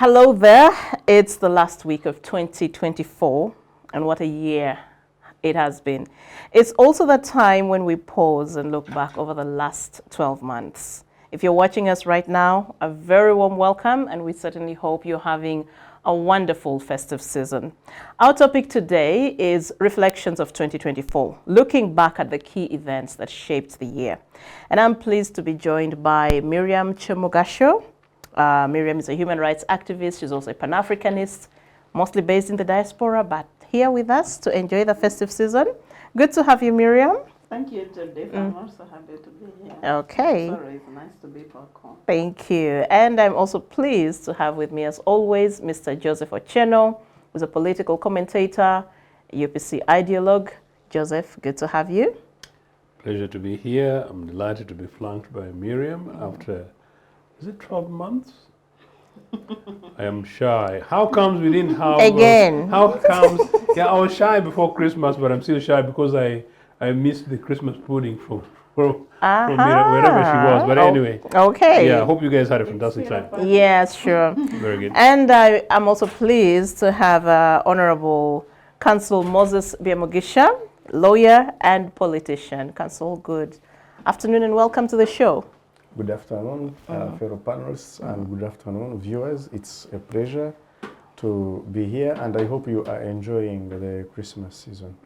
Hello there. It's the last week of 2024, and what a year it has been. It's also the time when we pause and look back over the last 12 months. If you're watching us right now, a very warm welcome, and we certainly hope you're having a wonderful festive season. Our topic today is Reflections of 2024, looking back at the key events that shaped the year. And I'm pleased to be joined by Miriam Chemogasho. Miriam is a human rights activist. She's also a Pan-Africanist, mostly based in the diaspora, but here with us to enjoy the festive season. Good to have you, Miriam. Thank you, Judith. I'm also happy to be here. Okay. Sorry, it's nice to be back home. Thank you. And I'm also pleased to have with me, as always, Mr. Joseph Ochieno, who's a political commentator, UPC ideologue. Joseph, good to have you. Pleasure to be here. I'm delighted to be flanked by Miriam after, is it 12 months? I am shy. How comes we didn't have... Again. How comes... Yeah, I was shy before Christmas, but I'm still shy because I missed the Christmas pudding from Miriam, wherever she was. But anyway. Okay. Yeah, I hope you guys had a fantastic time. Yes, sure. Very good. And I'm also pleased to have Honorable Counsel Moses Biemogisha, lawyer and politician. Counsel, good afternoon and welcome to the show. Good afternoon, fellow panelists, and good afternoon, viewers. It's a pleasure to be here, and I hope you are enjoying the Christmas season.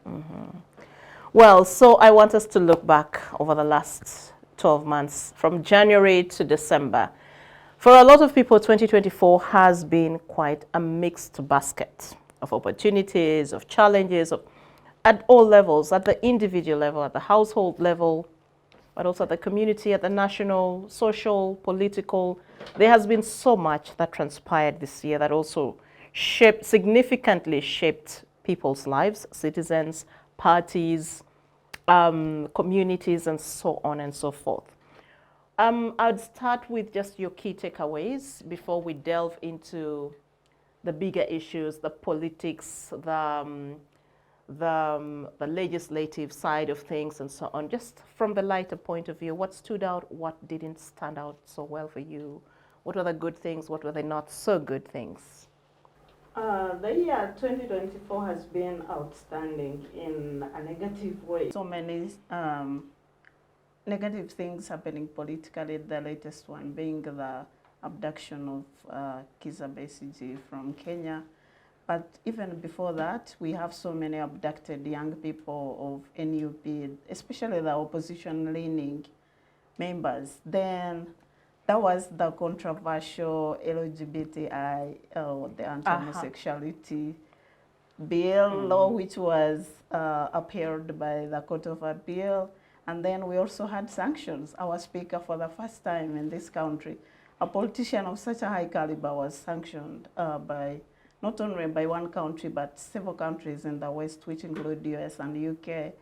Well, so I want us to look back over the last 12 months, from January to December. For a lot of people, 2024 has been quite a mixed basket of opportunities, of challenges, at all levels, at the individual level, at the household level, but also at the community, at the national, social, political. There has been so much that transpired this year that also significantly shaped people's lives, citizens, parties, communities, and so on and so forth. I'd start with just your key takeaways before we delve into the bigger issues, the politics, the legislative side of things and so on. Just from the lighter point of view, what stood out, what didn't stand out so well for you? What were the good things, what were the not so good things? The year 2024 has been outstanding in a negative way. So many negative things happening politically, the latest one being the abduction of Kizza Besigye from Kenya. But even before that, we have so many abducted young people of NUP, especially the opposition-leaning members. Then there was the controversial LGBTI, the anti-homosexuality bill, law, which was upheld by the Court of Appeal. And then we also had sanctions. Our speaker, for the first time in this country, a politician of such a high caliber, was sanctioned by not only by one country, but several countries in the West, which include US and UK,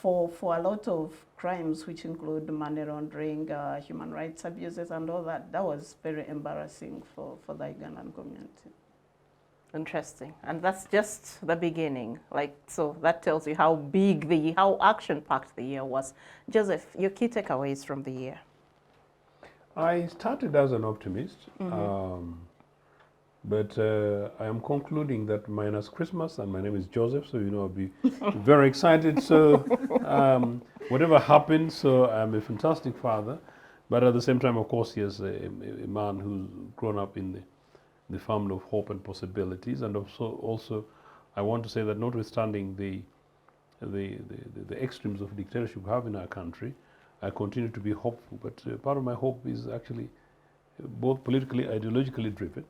for a lot of crimes, which include money laundering, human rights abuses, and all that. That was very embarrassing for the Ugandan community. Interesting. And that's just the beginning. So that tells you how big how action-packed the year was. Joseph, your key takeaways from the year? I started as an optimist. But I am concluding that minus Christmas, and my name is Joseph, so I'll be very excited. So whatever happens, so I'm a fantastic father. But at the same time, of course, he is a man who's grown up in the family of hope and possibilities. And also, I want to say that notwithstanding the extremes of dictatorship we have in our country, I continue to be hopeful. But part of my hope is actually both politically, ideologically driven,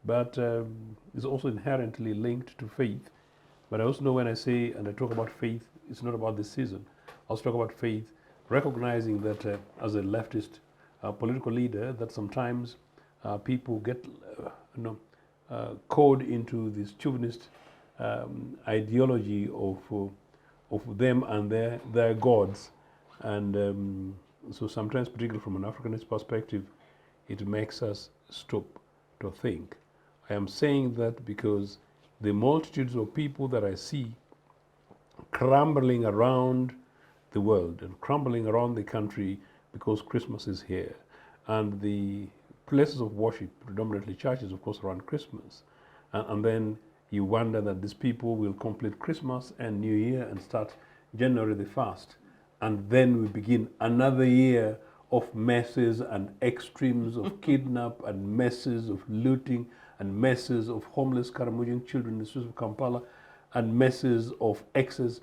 but is also inherently linked to faith. But I also know when I say and I talk about faith, it's not about this season. I also talk about faith, recognizing that as a leftist political leader, that sometimes people get caught into this chauvinist ideology of them and their gods. And so sometimes, particularly from an Africanist perspective, it makes us stop to think. I am saying that because the multitudes of people that I see crumbling around the world and crumbling around the country because Christmas is here, and the places of worship, predominantly churches, of course, around Christmas. And then you wonder that these people will complete Christmas and New Year and start January the 1st. And then we begin another year of messes and extremes of kidnap and messes of looting and messes of homeless Karamojong children in the streets of Kampala and messes of excess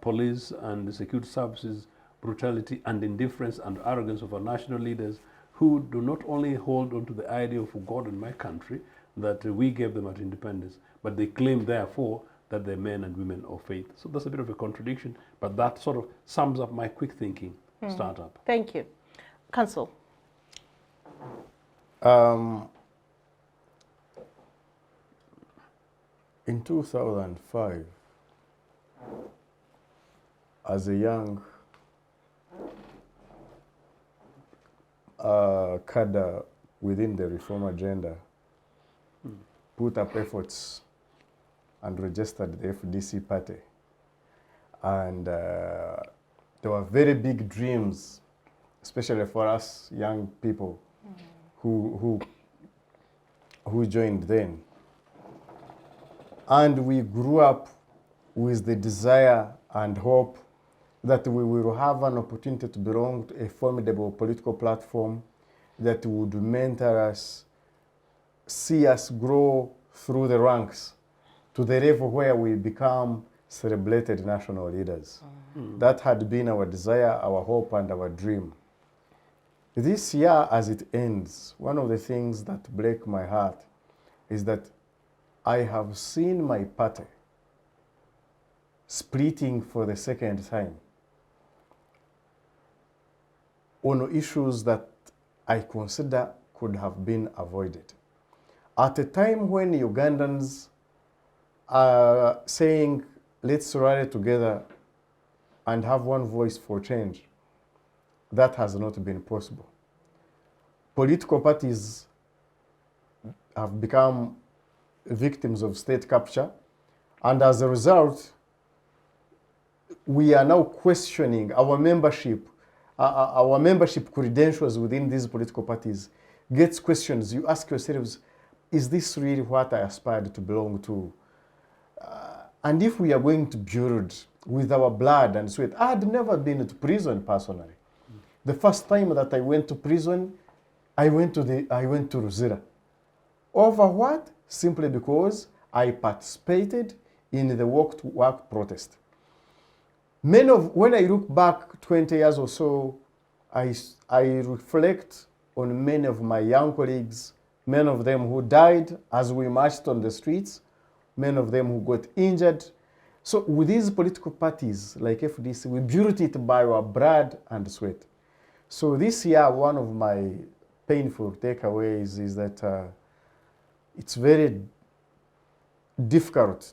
police and the security services, brutality and indifference and arrogance of our national leaders who do not only hold on to the idea of God in my country that we gave them at independence, but they claim therefore that they're men and women of faith. So that's a bit of a contradiction, but that sort of sums up my quick thinking startup. Thank you. Council. In 2005, as a young cadre within the reform agenda, put up efforts and registered the FDC party. And there were very big dreams, especially for us young people who joined then. And we grew up with the desire and hope that we will have an opportunity to belong to a formidable political platform that would mentor us, see us grow through the ranks to the level where we become celebrated national leaders. That had been our desire, our hope, and our dream. This year, as it ends, one of the things that break my heart is that I have seen my party splitting for the second time on issues that I consider could have been avoided. At a time when Ugandans are saying, let's rally together and have one voice for change, that has not been possible. Political parties have become victims of state capture, and as a result, we are now questioning our membership credentials within these political parties gets questions. You ask yourselves, is this really what I aspired to belong to? And if we are going to build with our blood and sweat, I had never been to prison personally. The first time that I went to prison, I went to Ruzira. Over what? Simply because I participated in the walk to work protest. When I look back 20 years or so, I reflect on many of my young colleagues, many of them who died as we marched on the streets, many of them who got injured. So with these political parties like FDC, we built it by our blood and sweat. So this year, one of my painful takeaways is that it's very difficult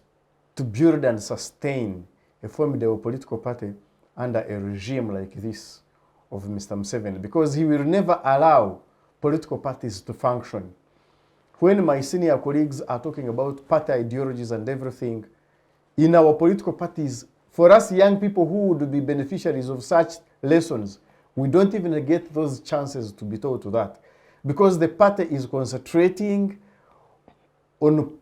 to build and sustain a formidable political party under a regime like this of Mr. Museveni, because he will never allow political parties to function. When my senior colleagues are talking about party ideologies and everything, in our political parties, for us young people who would be beneficiaries of such lessons, we don't even get those chances to be taught to that, because the party is concentrating on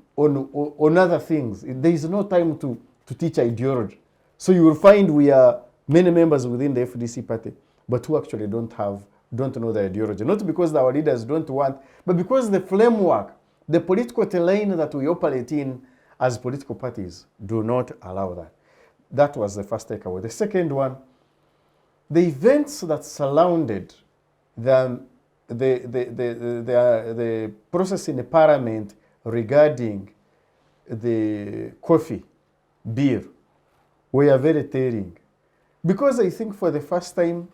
other things. There is no time to teach ideology. So you will find we are many members within the FDC party, but who actually don't know the ideology. Not because our leaders don't want, but because the framework, the political terrain that we operate in as political parties do not allow that. That was the first takeaway. The second one, the events that surrounded the process in the parliament regarding the coffee bill were very telling. Because I think for the first time,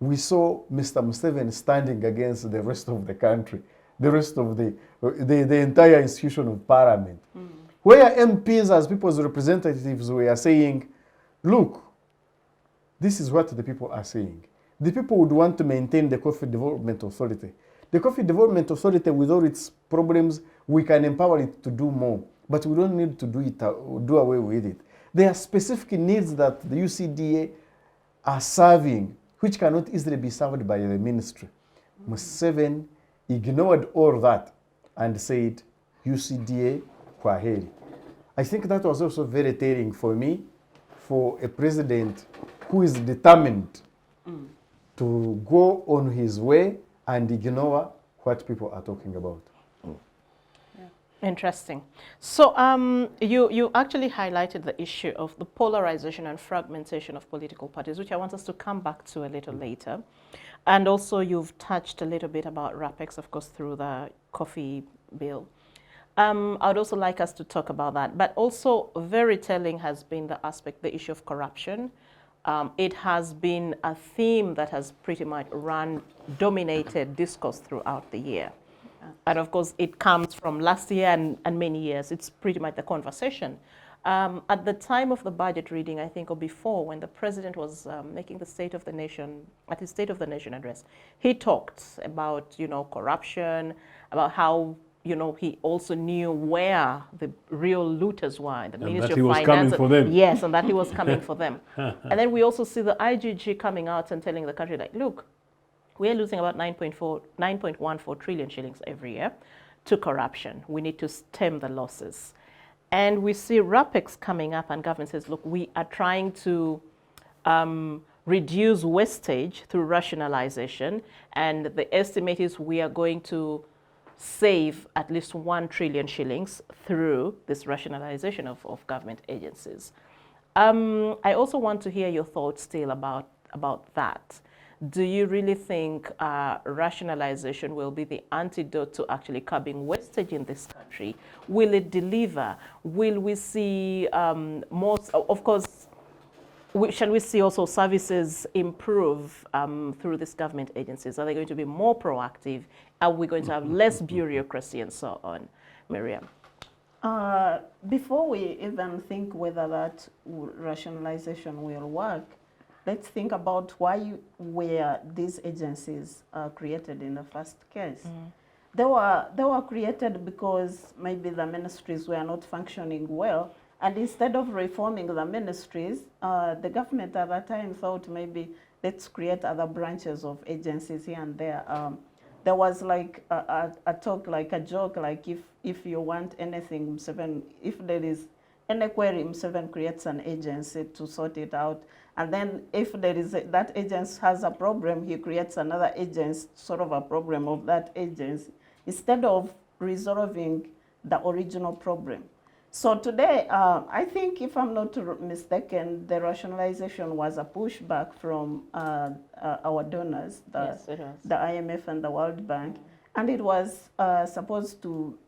we saw Mr. Museveni standing against the rest of the country, the rest of the entire institution of parliament. Where MPs as people's representatives were saying, look, this is what the people are saying. The people would want to maintain the Coffee Development Authority. The Coffee Development Authority, with all its problems, we can empower it to do more, but we don't need to do away with it. There are specific needs that the UCDA are serving, which cannot easily be served by the ministry. Museveni ignored all that and said, UCDA, kwaheri. I think that was also very telling for me, for a president who is determined to go on his way and ignore what people are talking about. Interesting. So you actually highlighted the issue of the polarization and fragmentation of political parties, which I want us to come back to a little later. And also you've touched a little bit about RAPEX, of course, through the coffee bill. I would also like us to talk about that. But also very telling has been the aspect, the issue of corruption. It has been a theme that has pretty much dominated discourse throughout the year. And of course, it comes from last year and many years. It's pretty much the conversation. At the time of the budget reading, I think, or before, when the president was making the State of the Nation, at his State of the Nation address, he talked about, corruption, about how, he also knew where the real looters were, the Ministry of Finance. And that he was coming for them. Yes, and that he was coming for them. And then we also see the IGG coming out and telling the country, like, look, we're losing about 9.14 trillion shillings every year to corruption. We need to stem the losses. And we see RAPEX coming up and government says, look, we are trying to reduce wastage through rationalization. And the estimate is we are going to save at least 1 trillion shillings through this rationalization of government agencies. I also want to hear your thoughts still about that. Do you really think rationalization will be the antidote to actually curbing wastage in this country? Will it deliver? Will we see more, of course, shall we see also services improve through these government agencies? Are they going to be more proactive? Are we going to have less bureaucracy and so on? Miriam. Before we even think whether that rationalization will work, let's think about why were these agencies created in the first case. They were created because maybe the ministries were not functioning well, and instead of reforming the ministries, the government at that time thought maybe let's create other branches of agencies here and there. There was like a talk, like a joke, like if you want anything, if there is any query, Museveni creates an agency to sort it out. And then if there is that agency has a problem, he creates another agency, sort of a problem of that agency, instead of resolving the original problem. So today, I think, if I'm not mistaken, the rationalization was a pushback from our donors, Yes, it was. the IMF and the World Bank. And it was supposed to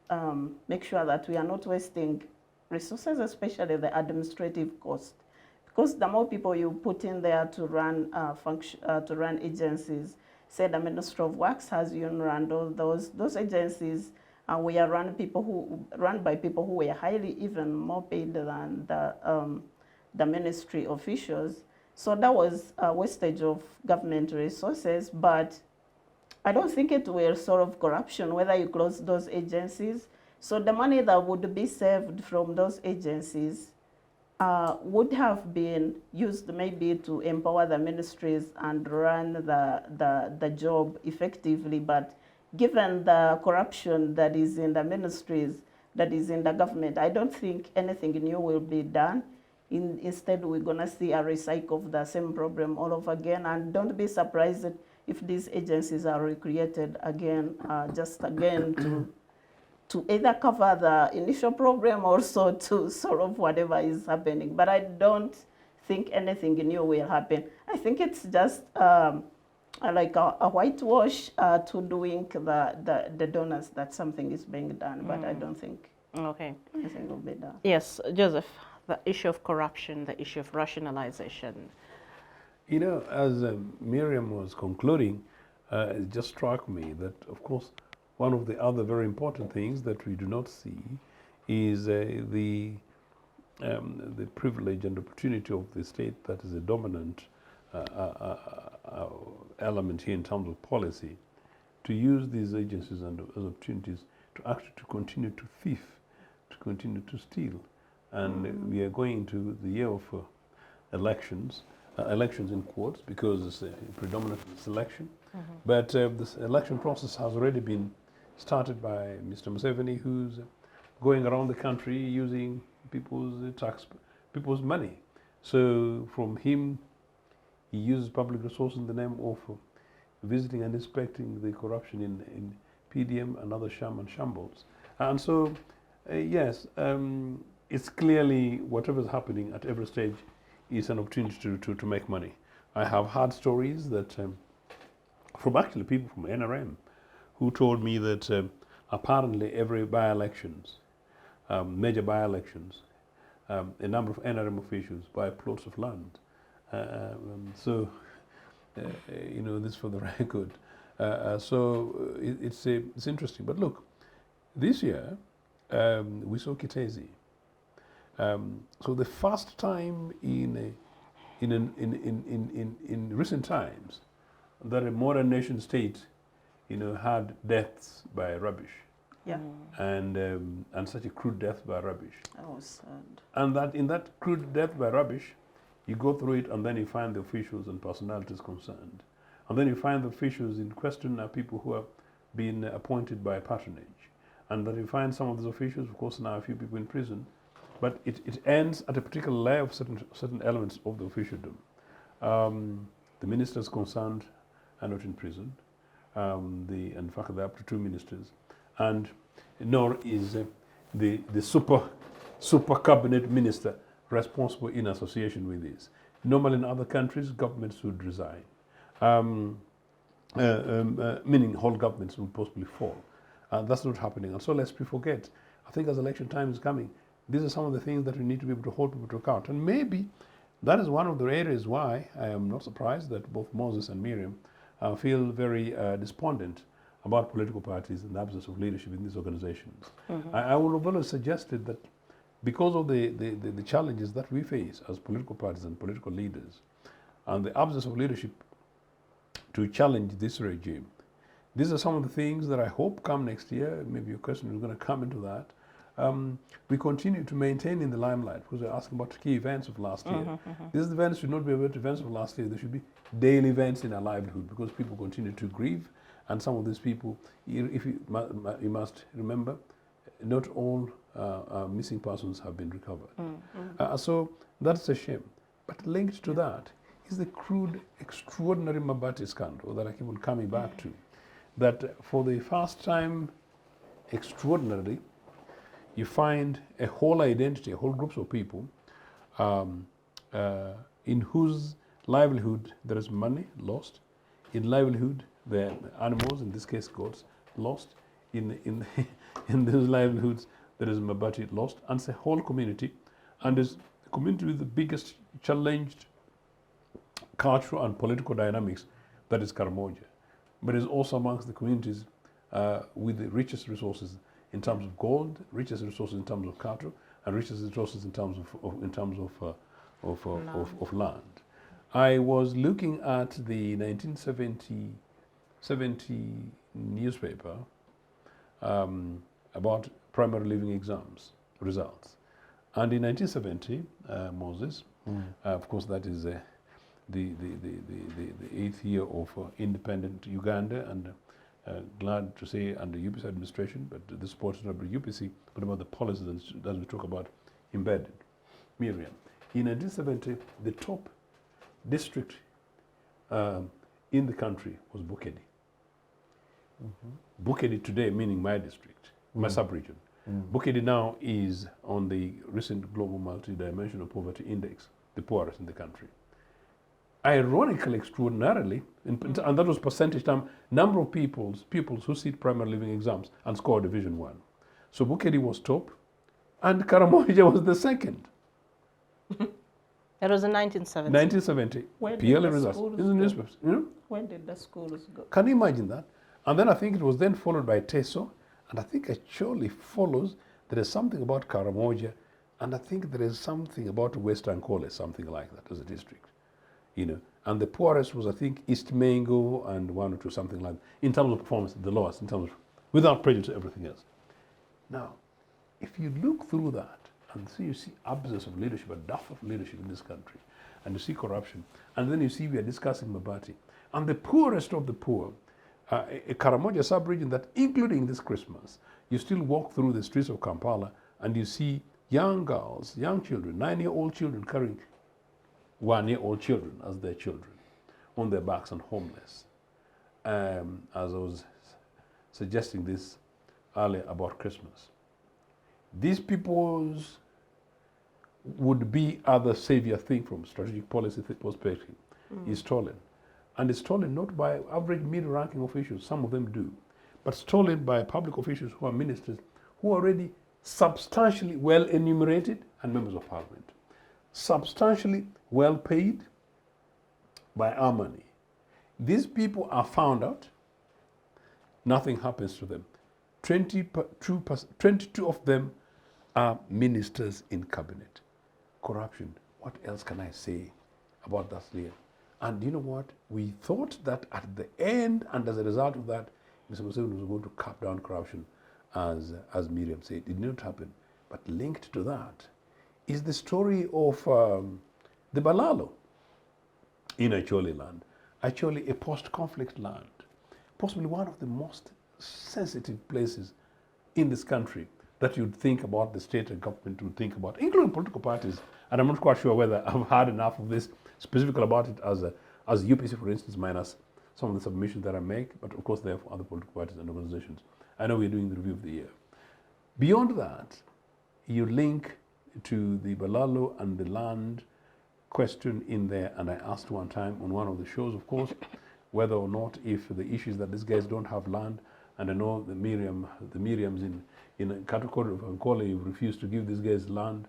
make sure that we are not wasting resources, especially the administrative cost. Because the more people you put in there to run agencies, say the Ministry of Works has run those agencies, and we are run by people who were highly even more paid than the ministry officials. So that was a wastage of government resources, but I don't think it will solve corruption whether you close those agencies. So the money that would be saved from those agencies would have been used maybe to empower the ministries and run the job effectively. But given the corruption that is in the ministries, that is in the government, I don't think anything new will be done. Instead, we're going to see a recycle of the same problem all over again. And don't be surprised if these agencies are recreated again, just again to either cover the initial problem or so to solve whatever is happening. But I don't think anything new will happen. I think it's just like a whitewash to doing the donors that something is being done, but I don't think anything will be done. Yes, Joseph, the issue of corruption, the issue of rationalization. As Miriam was concluding, it just struck me that, of course, one of the other very important things that we do not see is the privilege and opportunity of the state that is a dominant element here in terms of policy, to use these agencies and as opportunities to actually to continue to thief, to continue to steal. And we are going into the year of elections in quotes, because it's a predominant selection. But this election process has already been started by Mr. Museveni, who's going around the country using people's money. So from him, he uses public resources in the name of visiting and inspecting the corruption in PDM and other sham and shambles. And so, yes, it's clearly whatever's happening at every stage is an opportunity to make money. I have heard stories that from actually people from NRM who told me that apparently every by-elections, major by-elections, a number of NRM officials buy plots of land. So, you know, this for the record. So it's interesting. But look, this year we saw Kitezi. So the first time in recent times that a modern nation state, you know, had deaths by rubbish. Yeah. And such a crude death by rubbish. That was sad. And that in that crude death by rubbish, you go through it and then you find the officials and personalities concerned. And then you find the officials in question are people who have been appointed by patronage. And then you find some of those officials, of course, now a few people in prison. But it ends at a particular layer of certain elements of the officialdom. The ministers concerned are not in prison. In fact, there are up to 2 ministers. And nor is the super cabinet minister responsible in association with this. Normally in other countries, governments would resign, meaning whole governments would possibly fall. That's not happening. And so lest we forget, I think as election time is coming, these are some of the things that we need to be able to hold people to account. And maybe that is one of the areas why I am not surprised that both Moses and Miriam feel very despondent about political parties and the absence of leadership in these organizations. I would have always suggested that because of the challenges that we face as political parties and political leaders, and the absence of leadership to challenge this regime, these are some of the things that I hope come next year. Maybe your question is going to come into that. We continue to maintain in the limelight because we're asking about key events of last year. These events should not be about events of last year. They should be daily events in our livelihood because people continue to grieve. And some of these people, if you must remember, not all missing persons have been recovered. So that's a shame. But linked to that is the crude, extraordinary Mabati scandal that I keep on coming back to. That for the first time, extraordinarily, you find a whole identity, a whole group of people in whose livelihood there is money lost, in livelihood the animals, in this case goats, lost, in those livelihoods there is Mabati lost, and it's a whole community, and is a community with the biggest challenged cultural and political dynamics, that is Karamoja. But it's also amongst the communities with the richest resources in terms of gold, richest resources in terms of cattle, and richest resources in terms of land. I was looking at the 1970 newspaper about primary living exams results, and in 1970, Moses, of course, that is the 8th year of independent Uganda, and glad to say under UPC administration, but the support is not about UPC, but about the policies that we talk about embedded. Miriam, in 1970, the top district in the country was Bukedi. Bukedi today, meaning my district, my sub-region. Bukedi now is on the recent global multi-dimensional poverty index, the poorest in the country. Ironically, extraordinarily, and that was percentage time, number of pupils who sit primary living exams and score Division 1. So Bukedi was top, and Karamoja was the second. It was in 1970. 1970. Where did PLA the results schools in the go? newspapers. You know? When did the schools go? Can you imagine that? And then I think it was then followed by Teso, and I think it surely follows there is something about Karamoja, and I think there is something about Western Kole, something like that as a district. You know, and the poorest was, I think, East Mengo and one or two, something like that. In terms of performance, the lowest, in terms of, without prejudice to everything else. Now, if you look through that, and so you see absence of leadership, a dearth of leadership in this country, and you see corruption, and then you see we are discussing Mabati, And the poorest of the poor, a Karamoja sub-region that, including this Christmas, you still walk through the streets of Kampala and you see young girls, young children, 9-year-old children carrying 1-year-old children as their children on their backs and homeless. As I was suggesting this earlier about Christmas. These peoples would be other savior thing from strategic policy perspective is stolen. And it's stolen not by average mid-ranking officials, some of them do, but stolen by public officials who are ministers who are already substantially well enumerated and members of parliament. Substantially well paid by our money. These people are found out, nothing happens to them. 22 of them are ministers in cabinet. Corruption, what else can I say about that here? And you know what? We thought that at the end, and as a result of that, Mr. Museveni was going to cap down corruption, as Miriam said. It did not happen. But linked to that is the story of the Balalo in Acholi land. Acholi, a post-conflict land, possibly one of the most sensitive places in this country that you'd think about, the state and government would think about, including political parties. And I'm not quite sure whether I've heard enough of this specifically about it as UPC, for instance, minus some of the submissions that I make, but of course there are other political parties and organizations. I know we're doing the review of the year. Beyond that, you link to the Balalo and the land question in there, and I asked one time on one of the shows, of course, whether or not if the issues that these guys don't have land, and I know the Miriams in Katakori of Ankole, you've refused to give these guys land,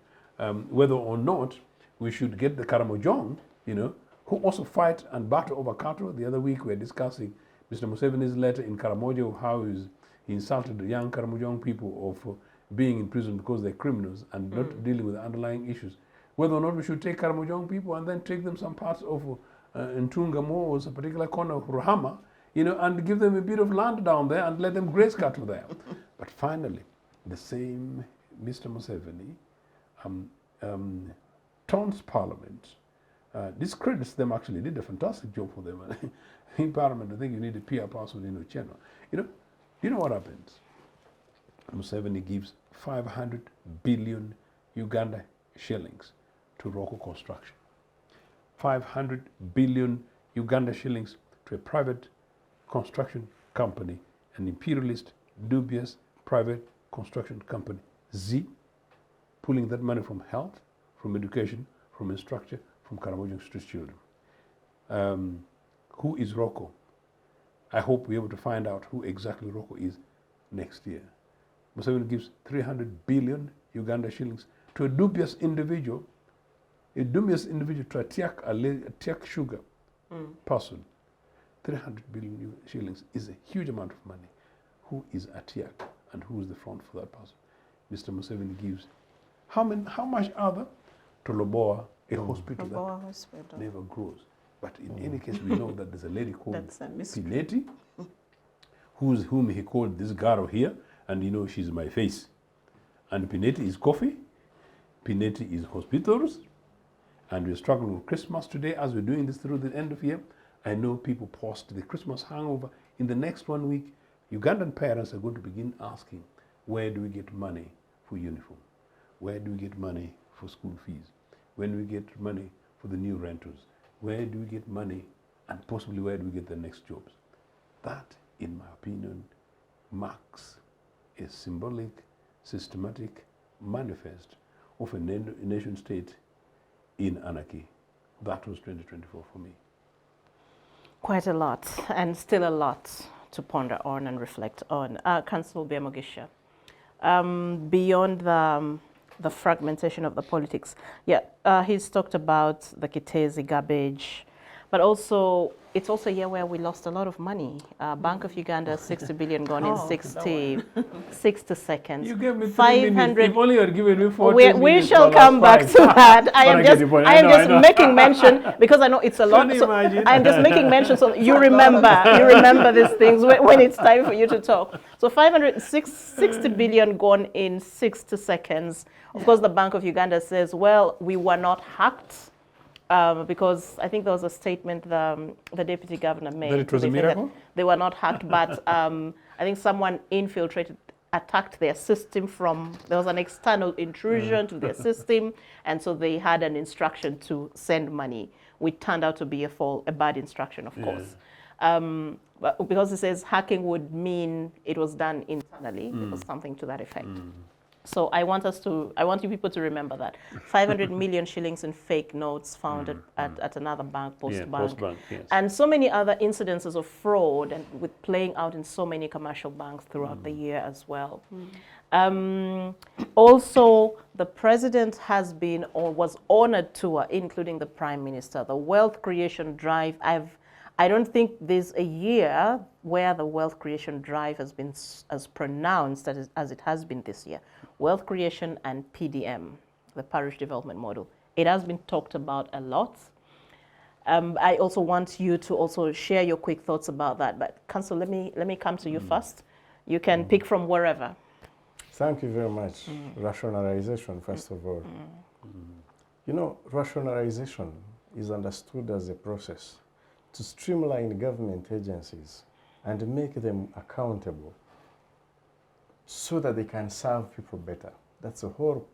whether or not we should get the Karamojong, who also fight and battle over cattle. The other week we were discussing Mr. Museveni's letter in Karamoja, how he insulted the young Karamojong people of being in prison because they're criminals and not dealing with the underlying issues. Whether or not we should take Karamojong people and then take them some parts of Ntungamo or a particular corner of Ruhama, and give them a bit of land down there and let them graze cattle there. But finally, the same Mr. Museveni taunts Parliament, discredits them. Actually did a fantastic job for them. In Parliament, I think you need a PR person in the channel. Do you know what happens? Museveni gives 500 billion Uganda shillings to Rocco Construction. 500 billion Uganda shillings to a private construction company, an imperialist, dubious private construction company, Z, pulling that money from health, from education, from infrastructure, from Karamojong street children. Who is Rocco? I hope we're able to find out who exactly Rocco is next year. Museveni gives 300 billion Uganda shillings to a dubious individual to a Tiak sugar person. 300 billion shillings is a huge amount of money. Who is Atiak and who is the front for that person? Mr. Museveni gives how much other to Loboa, a hospital that never grows. But in any case, we know that there's a lady called Pineti, whom he called this girl here, and she's my face. And Pineti is coffee, Pineti is hospitals, and we're struggling with Christmas today as we're doing this through the end of year. I know people post the Christmas hangover. In the next 1 week, Ugandan parents are going to begin asking, where do we get money for uniform? Where do we get money for school fees? When do we get money for the new rentals? Where do we get money, and possibly where do we get the next jobs? That, in my opinion, marks a symbolic, systematic manifest of a nation state in anarchy. That was 2024 for me. Quite a lot, and still a lot to ponder on and reflect on. Councillor Biamogisha, beyond the fragmentation of the politics, he's talked about the Kitezi garbage, but also it's also a year where we lost a lot of money. Bank of Uganda, 60 billion gone in 60 seconds. You gave me 500. If only you had given me 40 minutes. We shall come back to that. I am just making mention because I know it's a lot. So I am just making mention so you remember these things when it's time for you to talk. So 560 billion gone in 60 seconds. Of course, the Bank of Uganda says, well, we were not hacked. because I think there was a statement the deputy governor made. That it was to a the effect miracle? that they were not hacked, but I think someone attacked their system there was an external intrusion to their system, and so they had an instruction to send money, which turned out to be a bad instruction, of course. But because it says hacking would mean it was done internally, it was something to that effect. So I want you people to remember that 500 million shillings in fake notes found at another bank, Postbank, yes. and so many other incidences of fraud and with playing out in so many commercial banks throughout the year as well. Also, the president has been or was honored to, including the prime minister, the wealth creation drive. I don't think there's a year where the wealth creation drive has been as pronounced as it has been this year. Wealth creation and PDM, the parish development model. It has been talked about a lot. I also want you to also share your quick thoughts about that. But Council, let me come to you first. You can pick from wherever. Thank you very much. Rationalization, first of all. You know, rationalization is understood as a process to streamline government agencies and make them accountable so that they can serve people better. That's the whole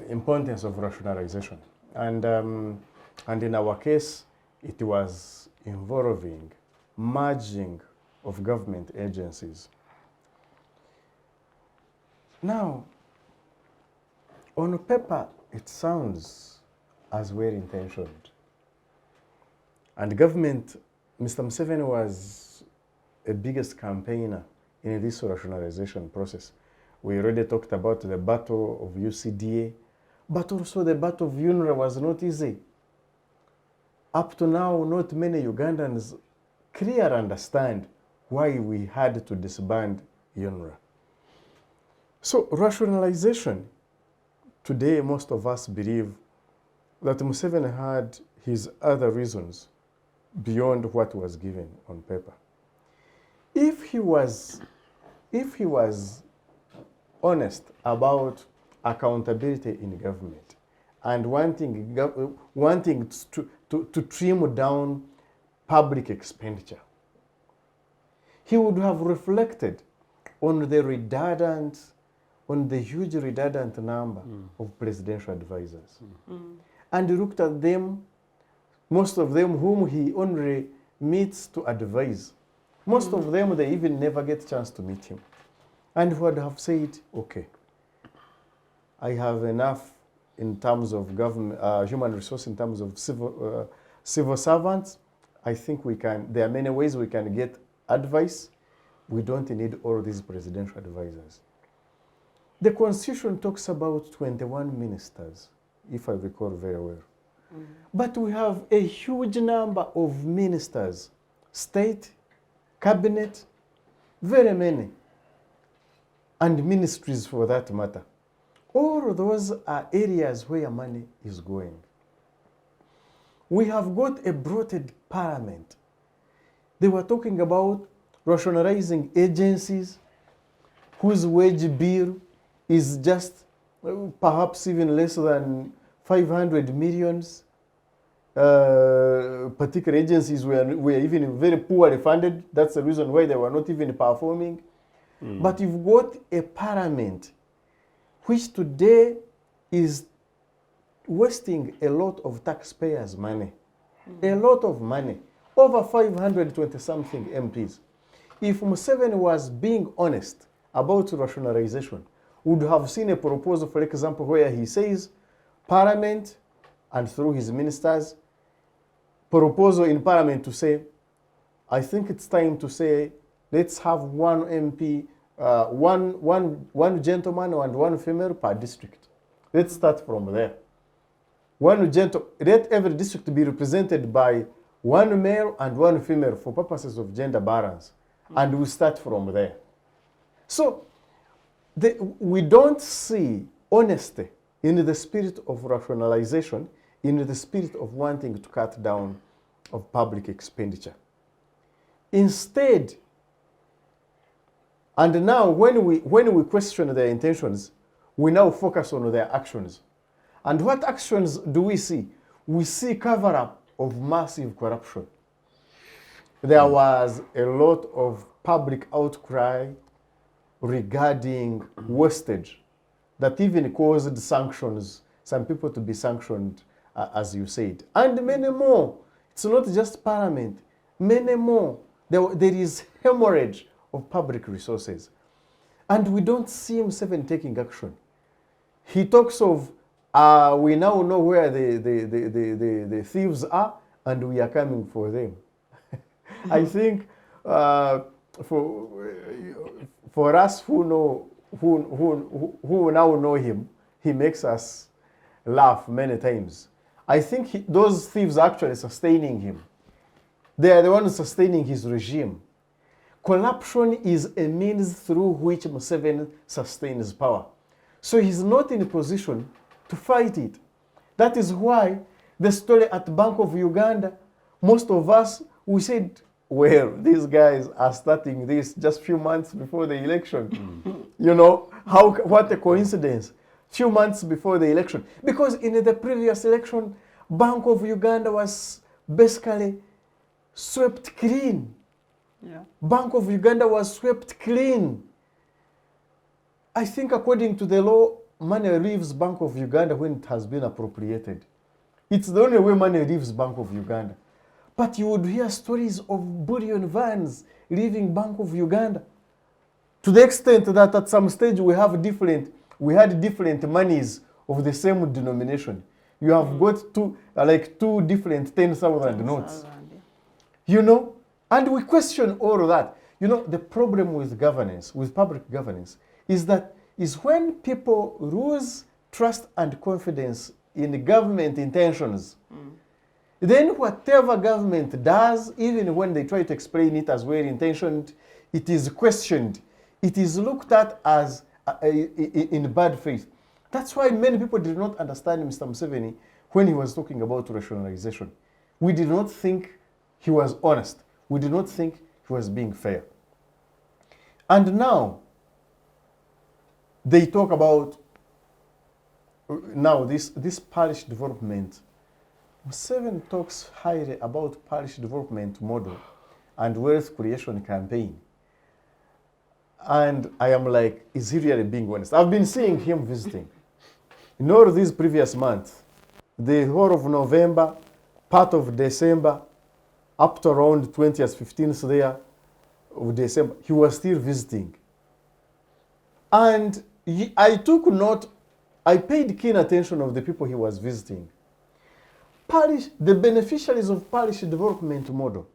importance of rationalization. And in our case, it was involving merging of government agencies. Now, on paper, it sounds as well-intentioned. And government, Mr. Museveni was a biggest campaigner in this rationalization process. We already talked about the battle of UCDA, but also the battle of UNRWA was not easy. Up to now, not many Ugandans clearly understand why we had to disband UNRWA. So rationalization, today most of us believe that Museveni had his other reasons beyond what was given on paper. If he was honest about accountability in government and wanting to trim down public expenditure, he would have reflected on the huge redundant number of presidential advisors and looked at them, most of them whom he only meets to advise. Most of them, they even never get a chance to meet him. And would have said, okay, I have enough in terms of government, human resource, in terms of civil servants. I think there are many ways we can get advice. We don't need all these presidential advisors. The Constitution talks about 21 ministers, if I recall very well. But we have a huge number of ministers, state, cabinet, very many, and ministries for that matter. All those are areas where money is going. We have got a bloated parliament. They were talking about rationalizing agencies whose wage bill is just perhaps even less than 500 millions. Particular agencies were even very poorly funded. That's the reason why they were not even performing. But you've got a parliament which today is wasting a lot of taxpayers' money. A lot of money. Over 520-something MPs. If Museveni was being honest about rationalization, would have seen a proposal, for example, where he says Parliament and through his ministers, proposal in Parliament to say, I think it's time to say, let's have one MP, one gentleman and one female per district. Let's start from there. Let every district be represented by one male and one female for purposes of gender balance. And we start from there. So we don't see honesty in the spirit of rationalization, in the spirit of wanting to cut down of public expenditure. Instead, and now when we question their intentions, we now focus on their actions. And what actions do we see? We see cover-up of massive corruption. There was a lot of public outcry regarding wastage that even caused sanctions, some people to be sanctioned, as you said. And many more. It's not just parliament. Many more. There is hemorrhage of public resources. And we don't see Museveni taking action. He talks of, we now know where the thieves are, and we are coming for them. I think for us who know, who now know him, he makes us laugh many times. I think those thieves are actually sustaining him. They are the ones sustaining his regime. Corruption is a means through which Museveni sustains power. So he's not in a position to fight it. That is why the story at Bank of Uganda, most of us, we said, well, these guys are starting this just a few months before the election. You know, what a coincidence. Few months before the election. Because in the previous election, Bank of Uganda was basically swept clean. Yeah. Bank of Uganda was swept clean. I think according to the law, money leaves Bank of Uganda when it has been appropriated. It's the only way money leaves Bank of Uganda. But you would hear stories of bullion vans leaving Bank of Uganda, to the extent that at some stage we had different monies of the same denomination. You have got two different 10,000 notes. You know, and we question all of that. You know, the problem with governance, with public governance, is when people lose trust and confidence in government intentions. Then whatever government does, even when they try to explain it as well-intentioned, it is questioned. It is looked at as in bad faith. That's why many people did not understand Mr. Museveni when he was talking about rationalization. We did not think he was honest. We did not think he was being fair. And now, they talk about now this parish development. Museveni talks highly about parish development model and wealth creation campaign. And I am like, is he really being honest? I've been seeing him visiting. In all these previous months, the whole of November, part of December, up to around 20th, 15th there of December, he was still visiting. And I took note, I paid keen attention of the people he was visiting. The beneficiaries of parish development model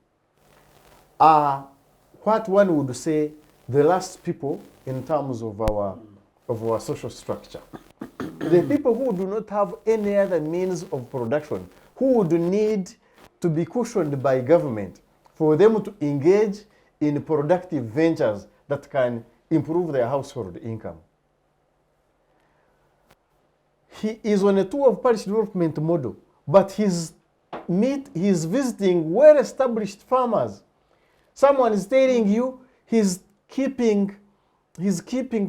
are what one would say the last people in terms of our social structure. The people who do not have any other means of production, who would need to be cushioned by government for them to engage in productive ventures that can improve their household income. He is on a tour of parish development model, but he's visiting well-established farmers. Someone is telling you he's keeping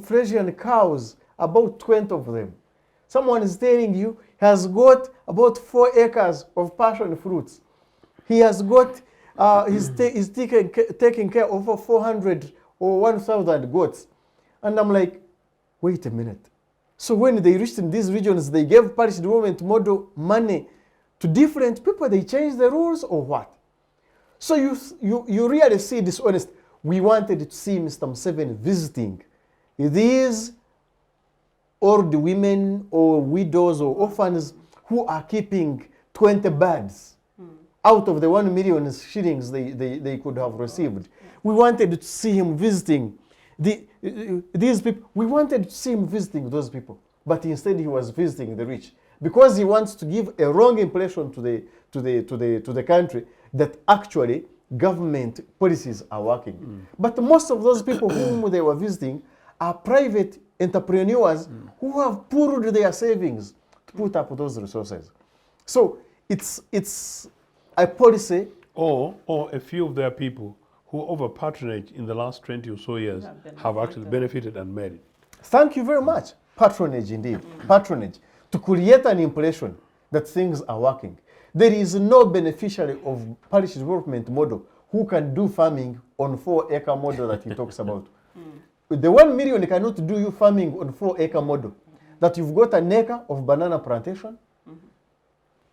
Frisian cows, about 20 of them. Someone is telling you he has got about 4 acres of passion fruits. He has got, he's taking care of over 400 or 1,000 goats. And I'm like, wait a minute. So when they reached in these regions, they gave parish development model money to different people. They changed the rules or what? So you really see dishonest. We wanted to see Mr. Museveni visiting these old women or widows or orphans who are keeping 20 birds out of the 1 million shillings they could have received. We wanted to see him visiting these people. We wanted to see him visiting those people, but instead he was visiting the rich because he wants to give a wrong impression to the country that actually government policies are working. But most of those people whom they were visiting are private entrepreneurs who have pooled their savings to put up those resources. So it's a policy. Or a few of their people who over patronage in the last 20 or so years have actually benefited and made it. Thank you very much. Patronage indeed. Patronage. to create an impression that things are working. There is no beneficiary of parish development model who can do farming on 4-acre model that he talks about. The 1 million cannot do you farming on 4-acre model. That you've got an acre of banana plantation.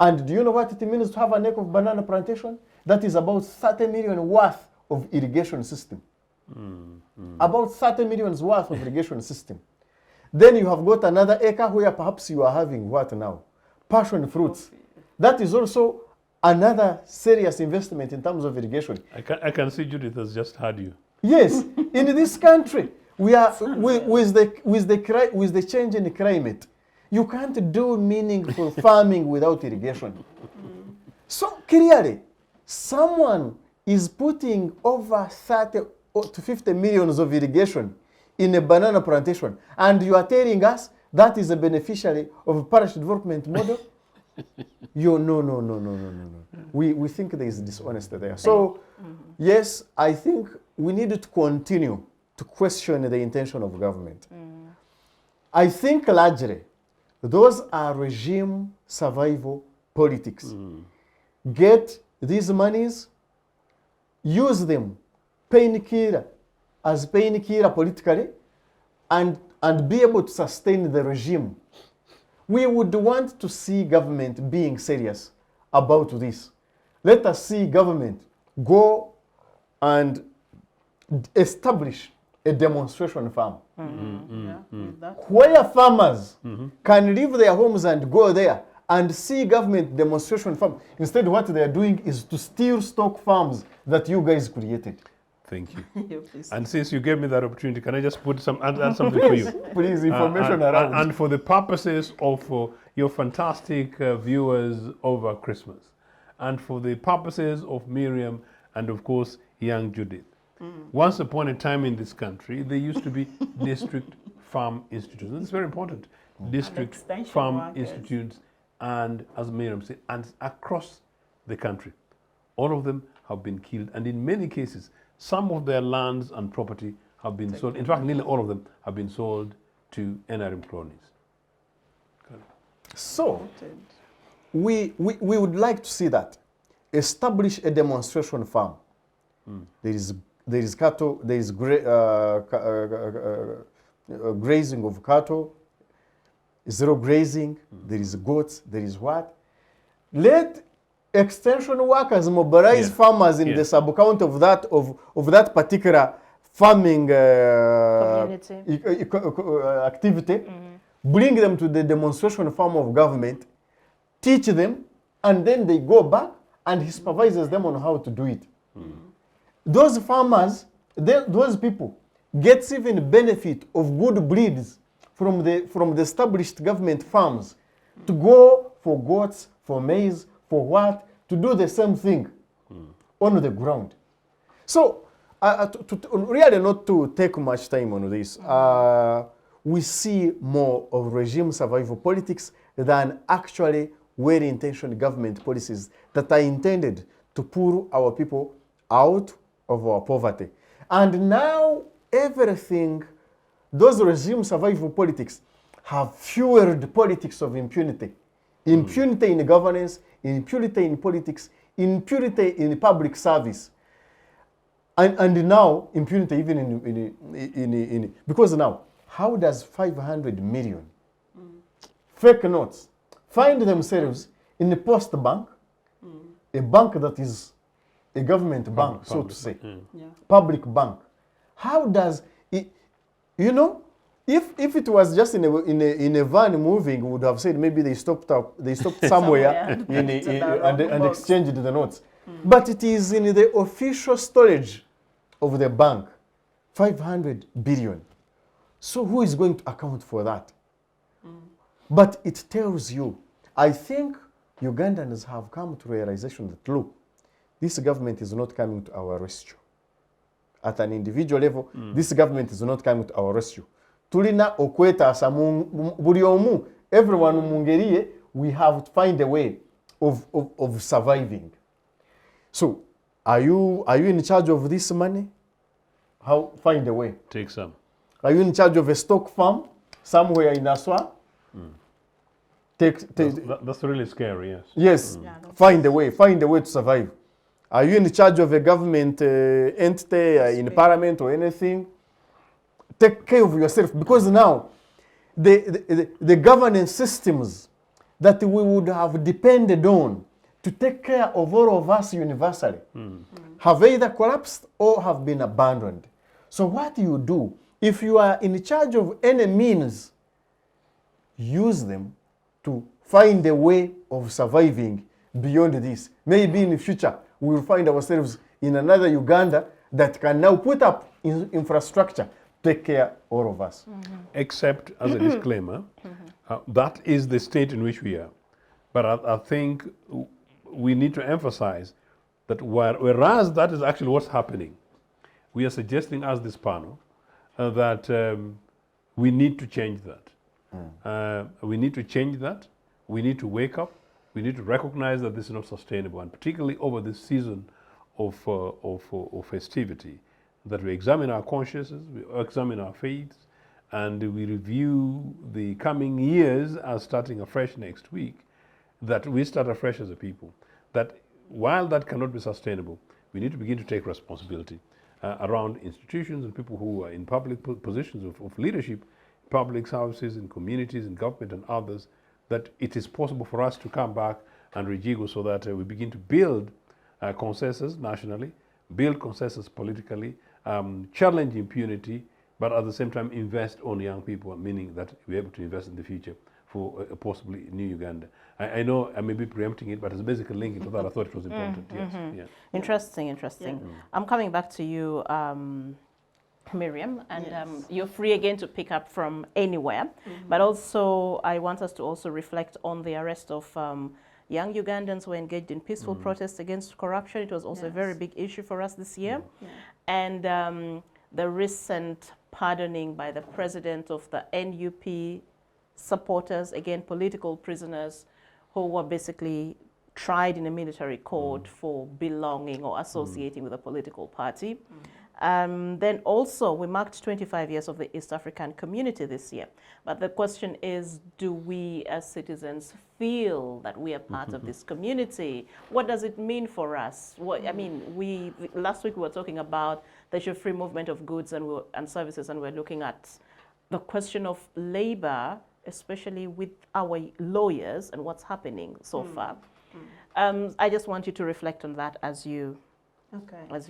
And do you know what it means to have an acre of banana plantation? That is about 30 million worth of irrigation system. About 30 million worth of irrigation system. Then you have got another acre where perhaps you are having what now? Passion fruits. That is also another serious investment in terms of irrigation. I can see Judith has just heard you. Yes, in this country, we are with the change in the climate. You can't do meaningful farming without irrigation. So clearly, someone is putting over 30 to 50 millions of irrigation in a banana plantation, and you are telling us that is a beneficiary of a parish development model? No. We think there is dishonesty there. So, yes, I think we need to continue to question the intention of government. I think largely those are regime survival politics. Get these monies, use them painkiller as painkiller politically, and be able to sustain the regime. We would want to see government being serious about this. Let us see government go and establish a demonstration farm With that. where farmers can leave their homes and go there and see government demonstration farm. Instead, what they are doing is to steal stock farms that you guys created. Thank you. Yeah, please. And since you gave me that opportunity, can I just add something for you? Please, information and, around. and for the purposes of your fantastic viewers over Christmas, and for the purposes of Miriam and, of course, young Judith. Once upon a time in this country, there used to be district farm institutes. And it's very important. District extension farm workers. institutes, and as Miriam said, and across the country. All of them have been killed, and in many cases, some of their lands and property have been sold. In fact, nearly all of them have been sold to NRM cronies. So, we would like to see that. Establish a demonstration farm. There is cattle, there is grazing of cattle, zero grazing, there is goats, there is what? Let extension workers mobilize farmers in the sub-count of that particular farming activity, bring them to the demonstration farm of government, teach them, and then they go back and he supervises them on how to do it. Those farmers, those people, gets even benefit of good breeds from the established government farms to go for goats, for maize, for what? To do the same thing on the ground. So, really not to take much time on this, we see more of regime survival politics than actually well-intentioned government policies that are intended to pull our people out of our poverty. And now everything, those regime survival politics have fueled politics of impunity. Impunity in governance, impunity in politics, impunity in public service. And now impunity even in because now, how does 500 million fake notes find themselves in the post bank, a bank that is a government bank, so to say, public bank? How does it, you know, if it was just in a van moving, we would have said maybe they stopped somewhere and exchanged the notes. But it is in the official storage of the bank, 500 billion. So who is going to account for that? But it tells you, I think Ugandans have come to realization that, look, this government is not coming to our rescue. At an individual level, this government is not coming to our rescue. Tulina okwetaasa buli omu, everyone mungeriye, we have to find a way of surviving. So, are you in charge of this money? How find a way? Take some. Are you in charge of a stock farm somewhere in Aswa? That's really scary, yes. Yes, Yeah, that's find a way to survive. Are you in charge of a government entity, in parliament or anything? Take care of yourself, because now the governance systems that we would have depended on to take care of all of us universally have either collapsed or have been abandoned. So what do you do? If you are in charge of any means, use them to find a way of surviving beyond this. Maybe in the future, we will find ourselves in another Uganda that can now put up infrastructure, take care all of us. Except, as a disclaimer, that is the state in which we are. But I think we need to emphasize that whereas that is actually what's happening, we are suggesting as this panel that we need to change that. We need to change that. We need to wake up. We need to recognize that this is not sustainable, and particularly over this season of festivity, that we examine our consciences, we examine our faiths, and we review the coming years as starting afresh next week, that we start afresh as a people. That while that cannot be sustainable, we need to begin to take responsibility around institutions and people who are in public positions of leadership, public services, in communities, in government and others, that it is possible for us to come back and rejiggle so that we begin to build consensus nationally, build consensus politically, challenge impunity, but at the same time invest on young people, meaning that we're able to invest in the future for a possibly new Uganda. I know I may be preempting it, but it's basically linking to that. I thought it was important. Yes. Yeah. Interesting. I'm coming back to you, Miriam, and you're free again to pick up from anywhere. But also, I want us to also reflect on the arrest of young Ugandans who were engaged in peaceful protests against corruption. It was also a very big issue for us this year. And the recent pardoning by the president of the NUP supporters, again, political prisoners who were basically tried in a military court for belonging or associating with a political party. Then also, we marked 25 years of the East African community this year. But the question is, do we as citizens feel that we are part of this community? What does it mean for us? I mean, last week we were talking about the free movement of goods and services, and we're looking at the question of labor, especially with our lawyers and what's happening so far. I just want you to reflect on that as you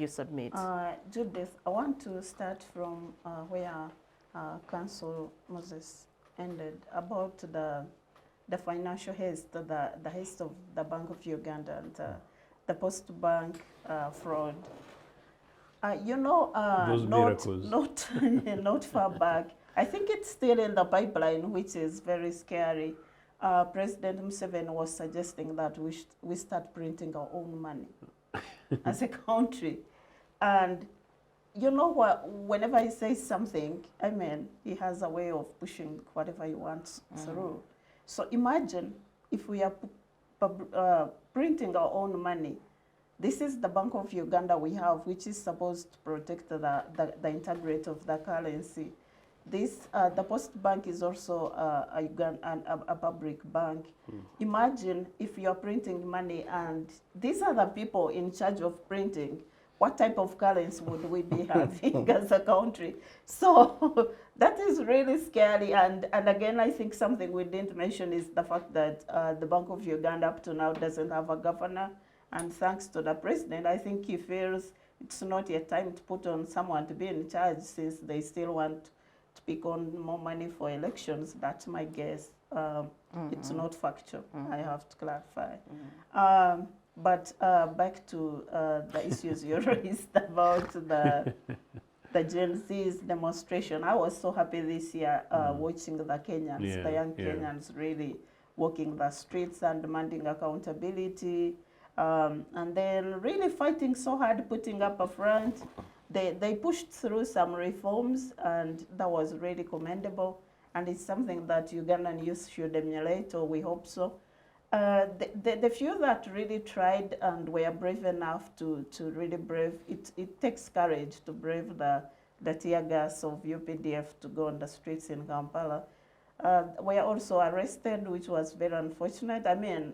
submit. Judith, I want to start from where Council Moses ended about the financial haste, the haste of the Bank of Uganda and the post-bank fraud. Those miracles. Not far back. I think it's still in the pipeline, which is very scary. President Museveni was suggesting that we start printing our own money as a country. And you know what, whenever he says something, I mean, he has a way of pushing whatever he wants through. So imagine if we are printing our own money. This is the Bank of Uganda we have, which is supposed to protect the integrity of the currency. The Post Bank is also a public bank. Imagine if you're printing money and these are the people in charge of printing, what type of currency would we be having as a country? So that is really scary. And again, I think something we didn't mention is the fact that the Bank of Uganda up to now doesn't have a governor. And thanks to the president, I think he feels it's not yet time to put on someone to be in charge, since they still want to pick on more money for elections. That's my guess. It's not factual. I have to clarify. But back to the issues you raised about the Gen Z's demonstration. I was so happy this year watching the Kenyans, the young Kenyans really walking the streets and demanding accountability. And then really fighting so hard, putting up a front. They pushed through some reforms, and that was really commendable. And it's something that Ugandan youth should emulate, or we hope so. The few that really tried and were brave enough to really brave, it takes courage to brave the tear gas of UPDF to go on the streets in Kampala. were also arrested, which was very unfortunate. I mean,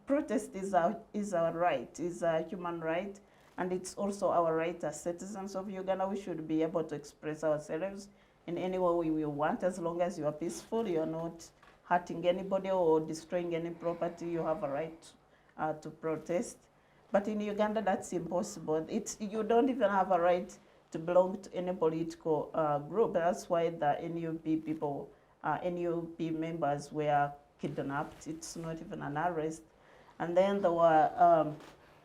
protest is our right, is a human right, and it's also our right as citizens of Uganda. We should be able to express ourselves in any way we want, as long as you are peaceful, you are not hurting anybody or destroying any property. You have a right to protest. But in Uganda, that's impossible. You don't even have a right to belong to any political group. That's why the NUP people, NUP members were kidnapped. It's not even an arrest. And then they were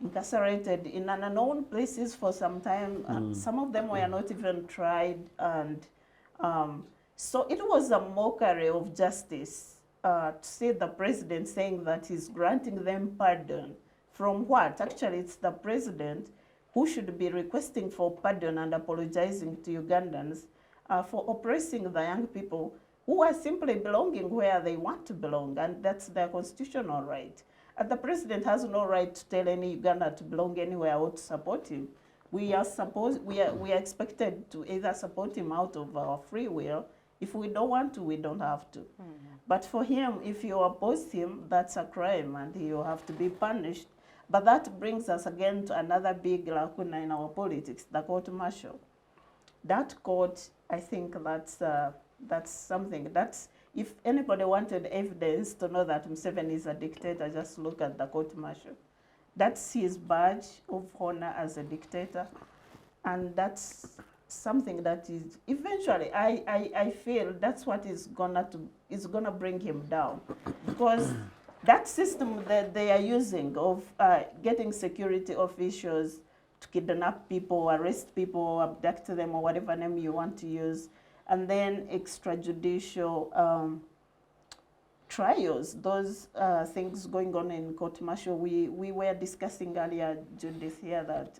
incarcerated in unknown places for some time. Some of them were not even tried. And so it was a mockery of justice to see the president saying that he's granting them pardon. From what? Actually, it's the president who should be requesting for pardon and apologizing to Ugandans for oppressing the young people who are simply belonging where they want to belong, and that's their constitutional right. And the president has no right to tell any Uganda to belong anywhere or to support him. We are expected to either support him out of our free will. If we don't want to, we don't have to. But for him, if you oppose him, that's a crime and you have to be punished. But that brings us again to another big lacuna in our politics, the court martial. That court, I think that's something. That's, if anybody wanted evidence to know that Museveni is a dictator, just look at the court martial. That's his badge of honor as a dictator. And that's something that is, eventually, I feel that's what is gonna bring him down. Because that system that they are using of getting security officials to kidnap people, arrest people, abduct them, or whatever name you want to use, and then extrajudicial trials, those things going on in court martial. We were discussing earlier, Judith, here that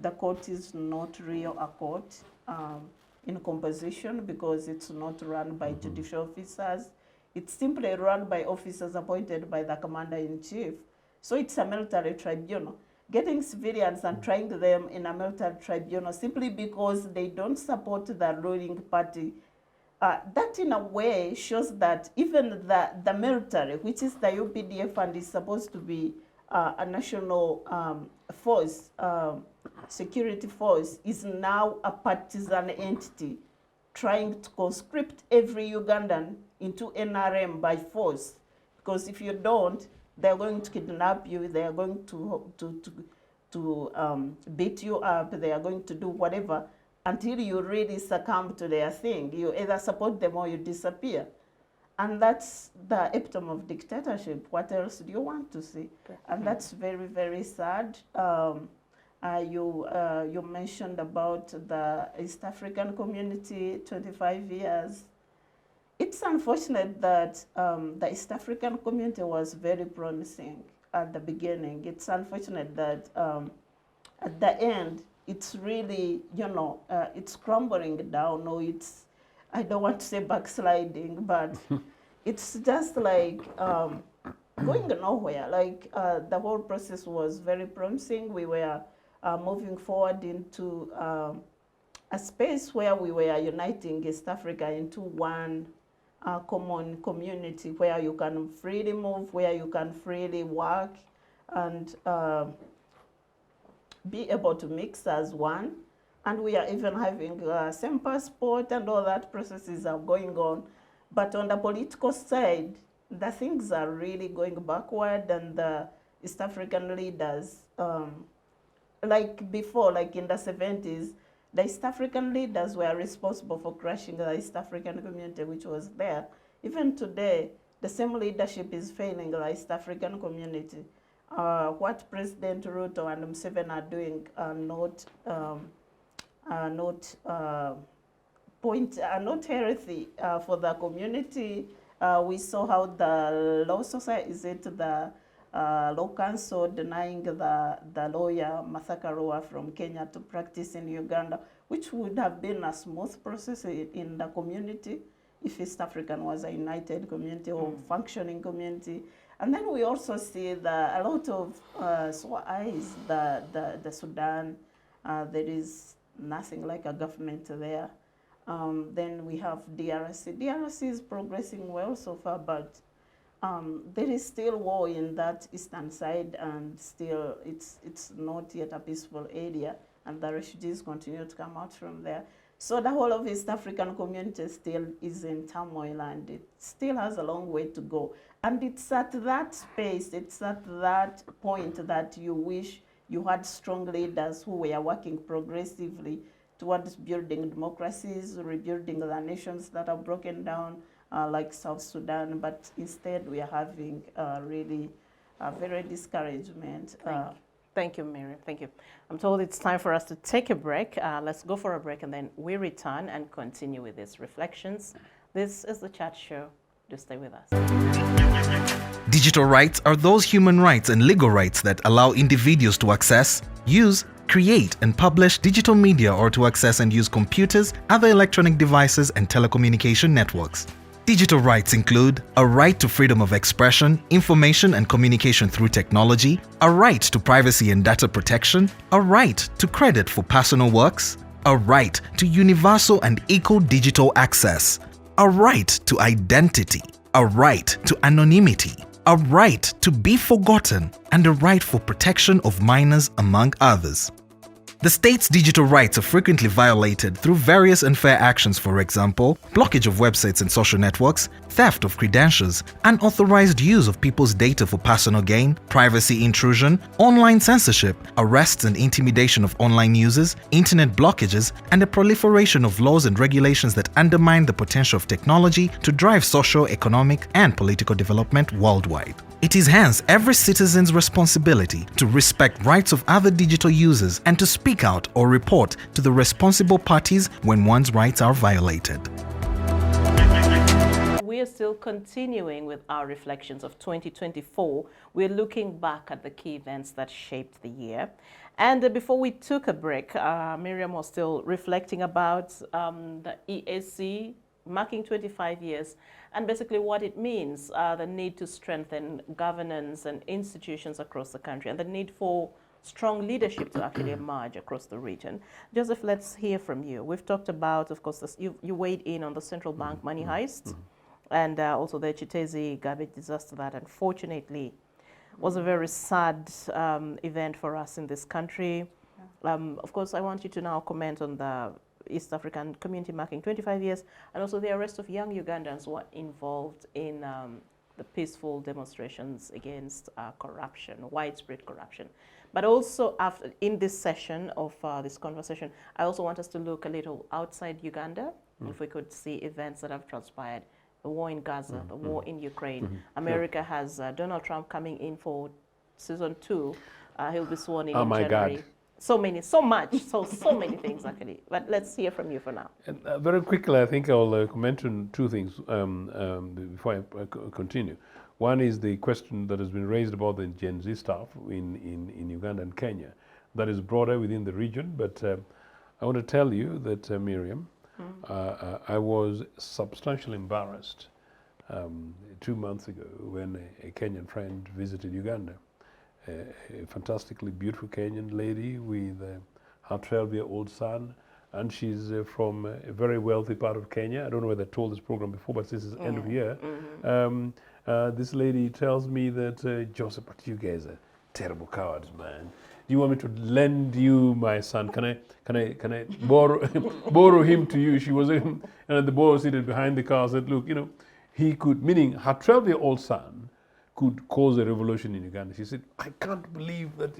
the court is not real a court in composition, because it's not run by judicial officers. It's simply run by officers appointed by the commander-in-chief. So it's a military tribunal. Getting civilians and trying them in a military tribunal simply because they don't support the ruling party, that in a way shows that even the military, which is the UPDF and is supposed to be a national force, security force, is now a partisan entity trying to conscript every Ugandan into NRM by force. Because if you don't, they're going to kidnap you, they are going to beat you up, they are going to do whatever until you really succumb to their thing. You either support them or you disappear. And that's the epitome of dictatorship. What else do you want to see? And that's very, very sad. You mentioned about the East African community, 25 years. It's unfortunate that the East African community was very promising at the beginning. It's unfortunate that at the end, it's really, it's crumbling down, or it's, I don't want to say backsliding, but it's just like going nowhere. Like the whole process was very promising. We were moving forward into a space where we were uniting East Africa into one common community where you can freely move, where you can freely work, and be able to mix as one. And we are even having same passport, and all that processes are going on. But on the political side, the things are really going backward, and the East African leaders, like before, like in the 70s, the East African leaders were responsible for crushing the East African community, which was there. Even today, the same leadership is failing the East African community. What President Ruto and Museveni are doing are not healthy for the community. We saw how the law society, the law council denying the lawyer Martha Karua from Kenya to practice in Uganda, which would have been a smooth process in the community if East African was a united community or functioning community. And then we also see a lot of eyes, the Sudan, there is nothing like a government there. Then we have DRC. DRC is progressing well so far, but there is still war in that eastern side, and still it's not yet a peaceful area, and the refugees continue to come out from there. So the whole of East African community still is in turmoil, and it still has a long way to go. And it's at that space, it's at that point that you wish you had strong leaders who were working progressively towards building democracies, rebuilding the nations that are broken down, like South Sudan. But instead, we are having really very discouragement. Thank you, Miriam. Thank you. I'm told it's time for us to take a break. Let's go for a break, and then we return and continue with these reflections. This is the Chat Show. Do stay with us. Digital rights are those human rights and legal rights that allow individuals to access, use, create, and publish digital media, or to access and use computers, other electronic devices, and telecommunication networks. Digital rights include a right to freedom of expression, information and communication through technology, a right to privacy and data protection, a right to credit for personal works, a right to universal and equal digital access, a right to identity, a right to anonymity, a right to be forgotten, and a right for protection of minors, among others. The state's digital rights are frequently violated through various unfair actions, for example, blockage of websites and social networks, theft of credentials, unauthorized use of people's data for personal gain, privacy intrusion, online censorship, arrests and intimidation of online users, internet blockages, and the proliferation of laws and regulations that undermine the potential of technology to drive social, economic, and political development worldwide. It is hence every citizen's responsibility to respect rights of other digital users and to speak out or report to the responsible parties when one's rights are violated. We are still continuing with our reflections of 2024. We're looking back at the key events that shaped the year. And before we took a break, Miriam was still reflecting about the EAC marking 25 years and basically what it means, the need to strengthen governance and institutions across the country, and the need for strong leadership to actually emerge across the region. Joseph, let's hear from you. We've talked about, of course, you weighed in on the central bank money heist and also the Chitezi garbage disaster that unfortunately was a very sad event for us in this country. Of course, I want you to now comment on the East African community marking 25 years, and also the arrest of young Ugandans who were involved in the peaceful demonstrations against corruption, widespread corruption. But also after, in this session of this conversation, I also want us to look a little outside Uganda, if we could see events that have transpired, the war in Gaza, the war in Ukraine. America has Donald Trump coming in for season 2. He'll be sworn in January. God. So many things actually. But let's hear from you for now. And, very quickly, I think I'll comment on two things before I continue. One is the question that has been raised about the Gen Z stuff in Uganda and Kenya. That is broader within the region, but I want to tell you that, Miriam, I was substantially embarrassed 2 months ago when a Kenyan friend visited Uganda. A fantastically beautiful Kenyan lady with her 12-year-old son, and she's from a very wealthy part of Kenya. I don't know whether I told this program before, but this is end of year. This lady tells me that, Joseph, but you guys are terrible cowards, man. Do you want me to lend you my son? Can I borrow borrow him to you? She was, and the boy was seated behind the car. Said, look, he could, meaning her 12-year-old son could cause a revolution in Uganda. She said, I can't believe that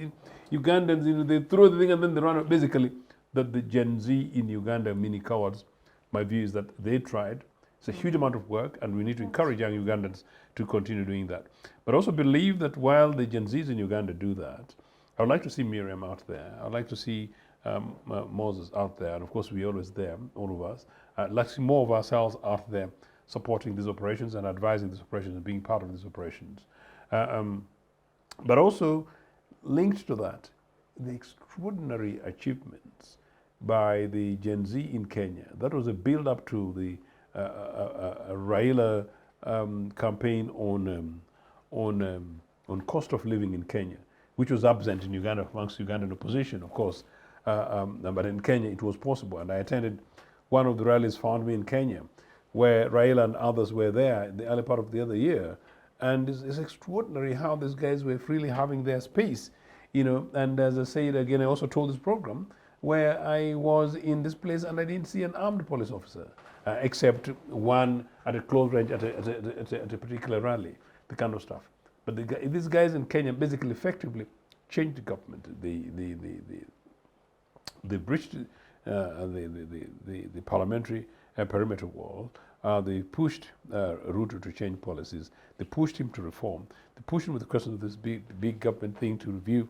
Ugandans, they throw the thing and then they run. Basically, that the Gen Z in Uganda, mini cowards, my view is that they tried. It's a huge amount of work, and we need to encourage young Ugandans to continue doing that. But also believe that while the Gen Zs in Uganda do that, I would like to see Miriam out there. I'd like to see Moses out there, and of course we're always there, all of us. I'd like to see more of ourselves out there supporting these operations and advising these operations and being part of these operations. But also linked to that, the extraordinary achievements by the Gen Z in Kenya. That was a build-up to the Raila campaign on cost of living in Kenya, which was absent in Uganda amongst Ugandan opposition, of course. But in Kenya, it was possible. And I attended one of the rallies found me in Kenya, where Raila and others were there in the early part of the other year. And it's extraordinary how these guys were freely having their space, you know. And as I said again, I also told this program where I was in this place and I didn't see an armed police officer, except one at a close range at a particular rally, the kind of stuff. But these guys in Kenya basically effectively changed the government. They breached the parliamentary perimeter wall. They pushed Ruto to change policies. They pushed him to reform. They pushed him with the question of this big government thing to review,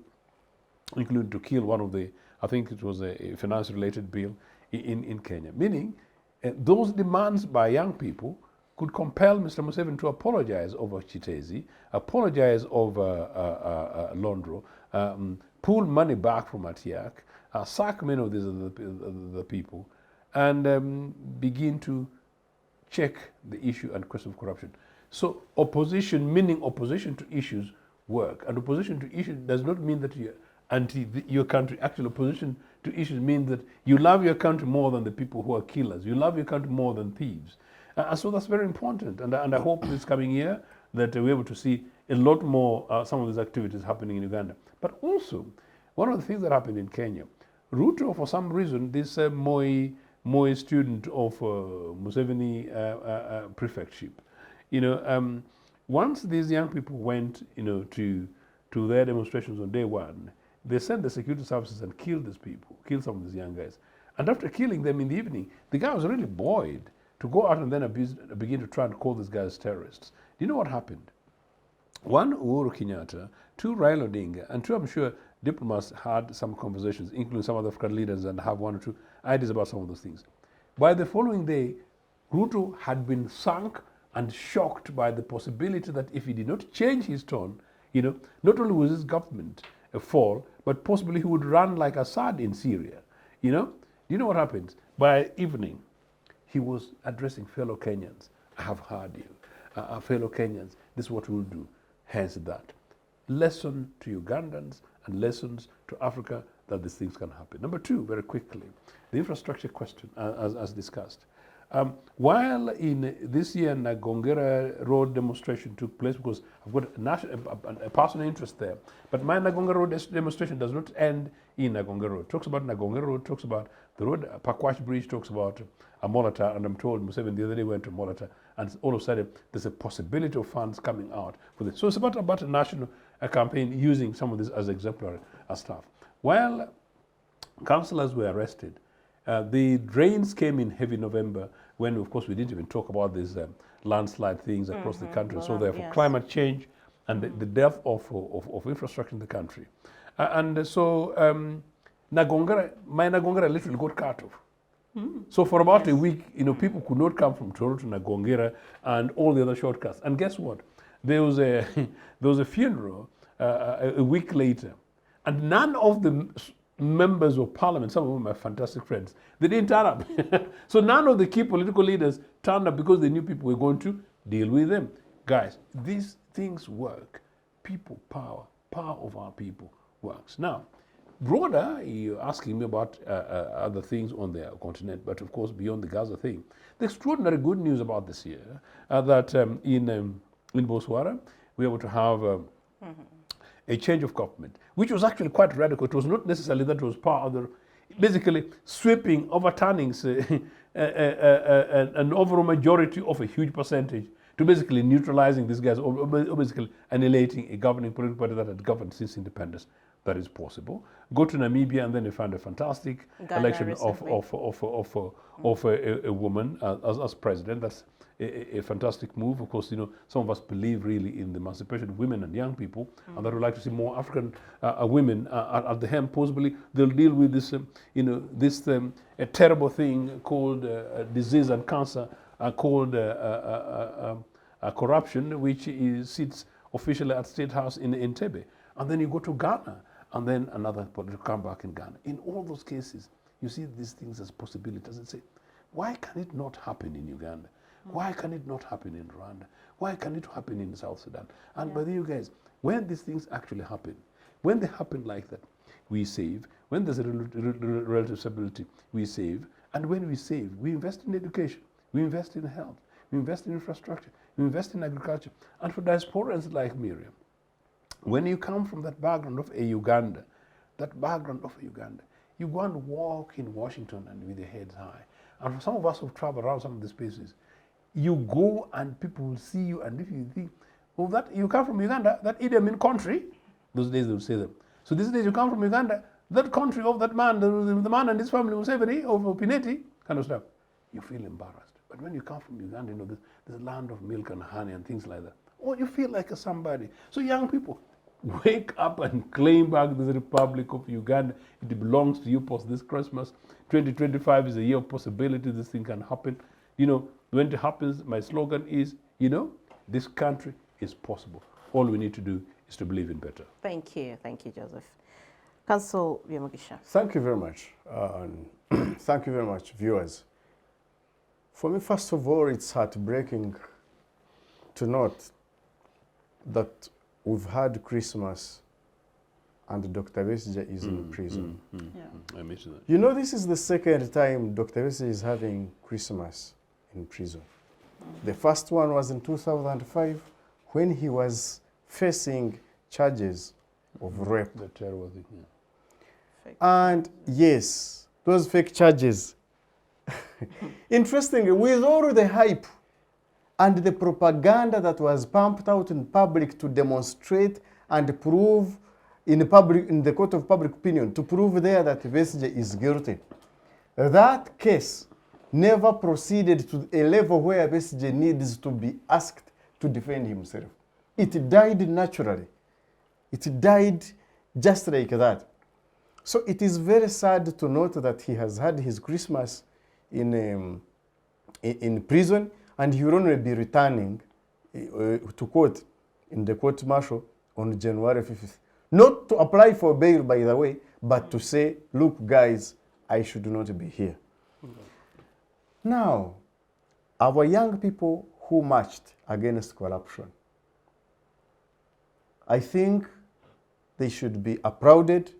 including to kill one of the, I think it was a finance-related bill in Kenya. Meaning, those demands by young people could compel Mr. Museveni to apologize over Chitezi, apologize over Londro, pull money back from Atiak, sack many of these other people, and begin to check the issue and question of corruption. So opposition, meaning opposition to issues, work. And opposition to issues does not mean that you're anti your country. Actual opposition to issues means that you love your country more than the people who are killers. You love your country more than thieves. So that's very important. And I hope this coming year that we're able to see a lot more some of these activities happening in Uganda. But also, one of the things that happened in Kenya, Ruto, for some reason, this Moi student of Museveni prefectship, you know, once these young people went, you know, to their demonstrations on day one, they sent the security services and killed these people, killed some of these young guys. And after killing them in the evening, the guy was really buoyed to go out and then begin to try and call these guys terrorists. Do you know what happened? One, Uhuru Kenyatta, two, Raila Odinga, and two, I'm sure, diplomats had some conversations, including some other African leaders, and have one or two ideas about some of those things. By the following day, Ruto had been sunk and shocked by the possibility that if he did not change his tone, you know, not only was his government a fall, but possibly he would run like Assad in Syria. You know? Do you know what happened? By evening, he was addressing fellow Kenyans. I have heard you. Fellow Kenyans, this is what we'll do. Hence that. Lesson to Ugandans and lessons to Africa that these things can happen. Number two, very quickly, the infrastructure question, as discussed. While in this year Nagongera Road demonstration took place, because I've got a personal interest there, but my Nagongera Road demonstration does not end in Nagongera Road. It talks about Nagongera Road, talks about the road, Pakwash Bridge, talks about Molata, and I'm told Museveni the other day went to Molata, and all of a sudden there's a possibility of funds coming out for this. So it's about a national campaign using some of this as exemplary stuff. While councillors were arrested, the rains came in heavy November when, of course, we didn't even talk about these landslide things across the country. So therefore, yes. climate change and the depth of infrastructure in the country. So my Nagongera literally got cut off. So for about a week, you know, people could not come from Toronto to Nagongera and all the other shortcuts. And guess what? There was a funeral a week later, and none of the members of parliament, some of them are fantastic friends, they didn't turn up. So none of the key political leaders turned up because they knew people were going to deal with them. Guys, these things work. People power of our people works. Now, broader, you're asking me about other things on the continent, but of course beyond the Gaza thing. The extraordinary good news about this year that in Botswana, we were able to have a change of government, which was actually quite radical. It was not necessarily that it was part of the, basically sweeping, overturning an overall majority of a huge percentage to basically neutralizing these guys, or basically annihilating a governing political party that had governed since independence. That is possible. Go to Namibia and then you find a fantastic election of a woman as president. That's a fantastic move. Of course, you know, some of us believe really in the emancipation of women and young people, and that would like to see more African women at the helm. Possibly they'll deal with this, you know, this a terrible thing called disease and cancer, called corruption, which sits officially at State House in Entebbe. And then you go to Ghana, and then another political comeback in Ghana. In all those cases, you see these things as possibilities and say, why can it not happen in Uganda? Why can it not happen in Rwanda? Why can it happen in South Sudan? And by the way, you guys, when these things actually happen, when they happen like that, we save. When there's a relative stability, we save. And when we save, we invest in education, we invest in health, we invest in infrastructure, we invest in agriculture. And for diasporans like Miriam, when you come from that background of a Uganda, you go and walk in Washington and with your heads high. And for some of us who've traveled around some of these places, you go and people will see you, and if you think, oh, that you come from Uganda, that Idi Amin country, those days they would say them. So these days you come from Uganda, that country of that man, the man and his family, Museveni, of Pineti, kind of stuff. You feel embarrassed. But when you come from Uganda, you know, this land of milk and honey and things like that. Oh, you feel like a somebody. So young people, wake up and claim back this Republic of Uganda. It belongs to you post this Christmas. 2025 is a year of possibility. This thing can happen. You know, when it happens, my slogan is, you know, this country is possible. All we need to do is to believe in better. Thank you, Joseph. Council Byamugisha. Thank you very much. Thank you very much, viewers. For me, first of all, it's heartbreaking to note that we've had Christmas and Dr. Besigye is in prison. Yeah. I mentioned that. You know, this is the second time Dr. Besigye is having Christmas in prison. The first one was in 2005 when he was facing charges of rape. The terrible thing, yeah. And yes, those fake charges. Interestingly, with all the hype and the propaganda that was pumped out in public to demonstrate and prove in the court of public opinion, to prove there that Besigye is guilty, that case never proceeded to a level where Besigye needs to be asked to defend himself. It died naturally. It died just like that. So it is very sad to note that he has had his Christmas in prison, and he will only be returning to court in the court martial on January 5th. Not to apply for bail, by the way, but to say, look, guys, I should not be here. Now, our young people who marched against corruption, I think they should be applauded.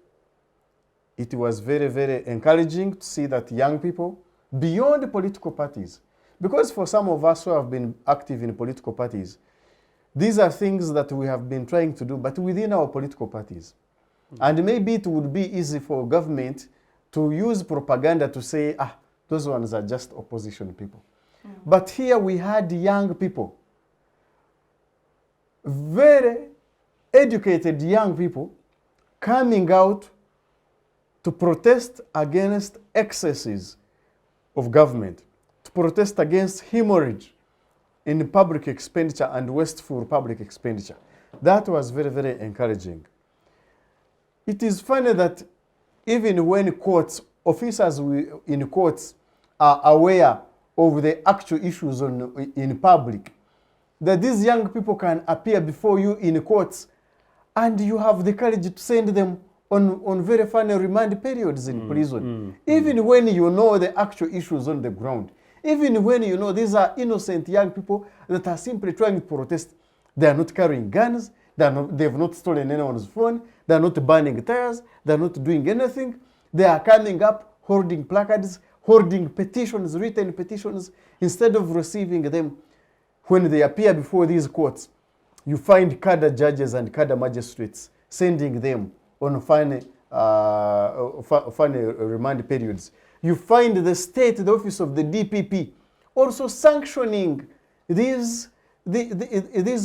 It was very, very encouraging to see that young people, beyond the political parties, because for some of us who have been active in political parties, these are things that we have been trying to do, but within our political parties. And maybe it would be easy for government to use propaganda to say, those ones are just opposition people. But here we had young people, very educated young people, coming out to protest against excesses of government, to protest against hemorrhage in public expenditure and wasteful public expenditure. That was very, very encouraging. It is funny that even when courts, officers in courts are aware of the actual issues in public, that these young people can appear before you in courts and you have the courage to send them on very funny remand periods in prison. Even when you know the actual issues on the ground. Even when you know these are innocent young people that are simply trying to protest. They are not carrying guns. They have not stolen anyone's phone. They are not burning tires. They are not doing anything. They are coming up, holding placards, holding petitions, written petitions. Instead of receiving them when they appear before these courts, you find cadre judges and cadre magistrates sending them on funny remand periods. You find the state, the office of the DPP, also sanctioning these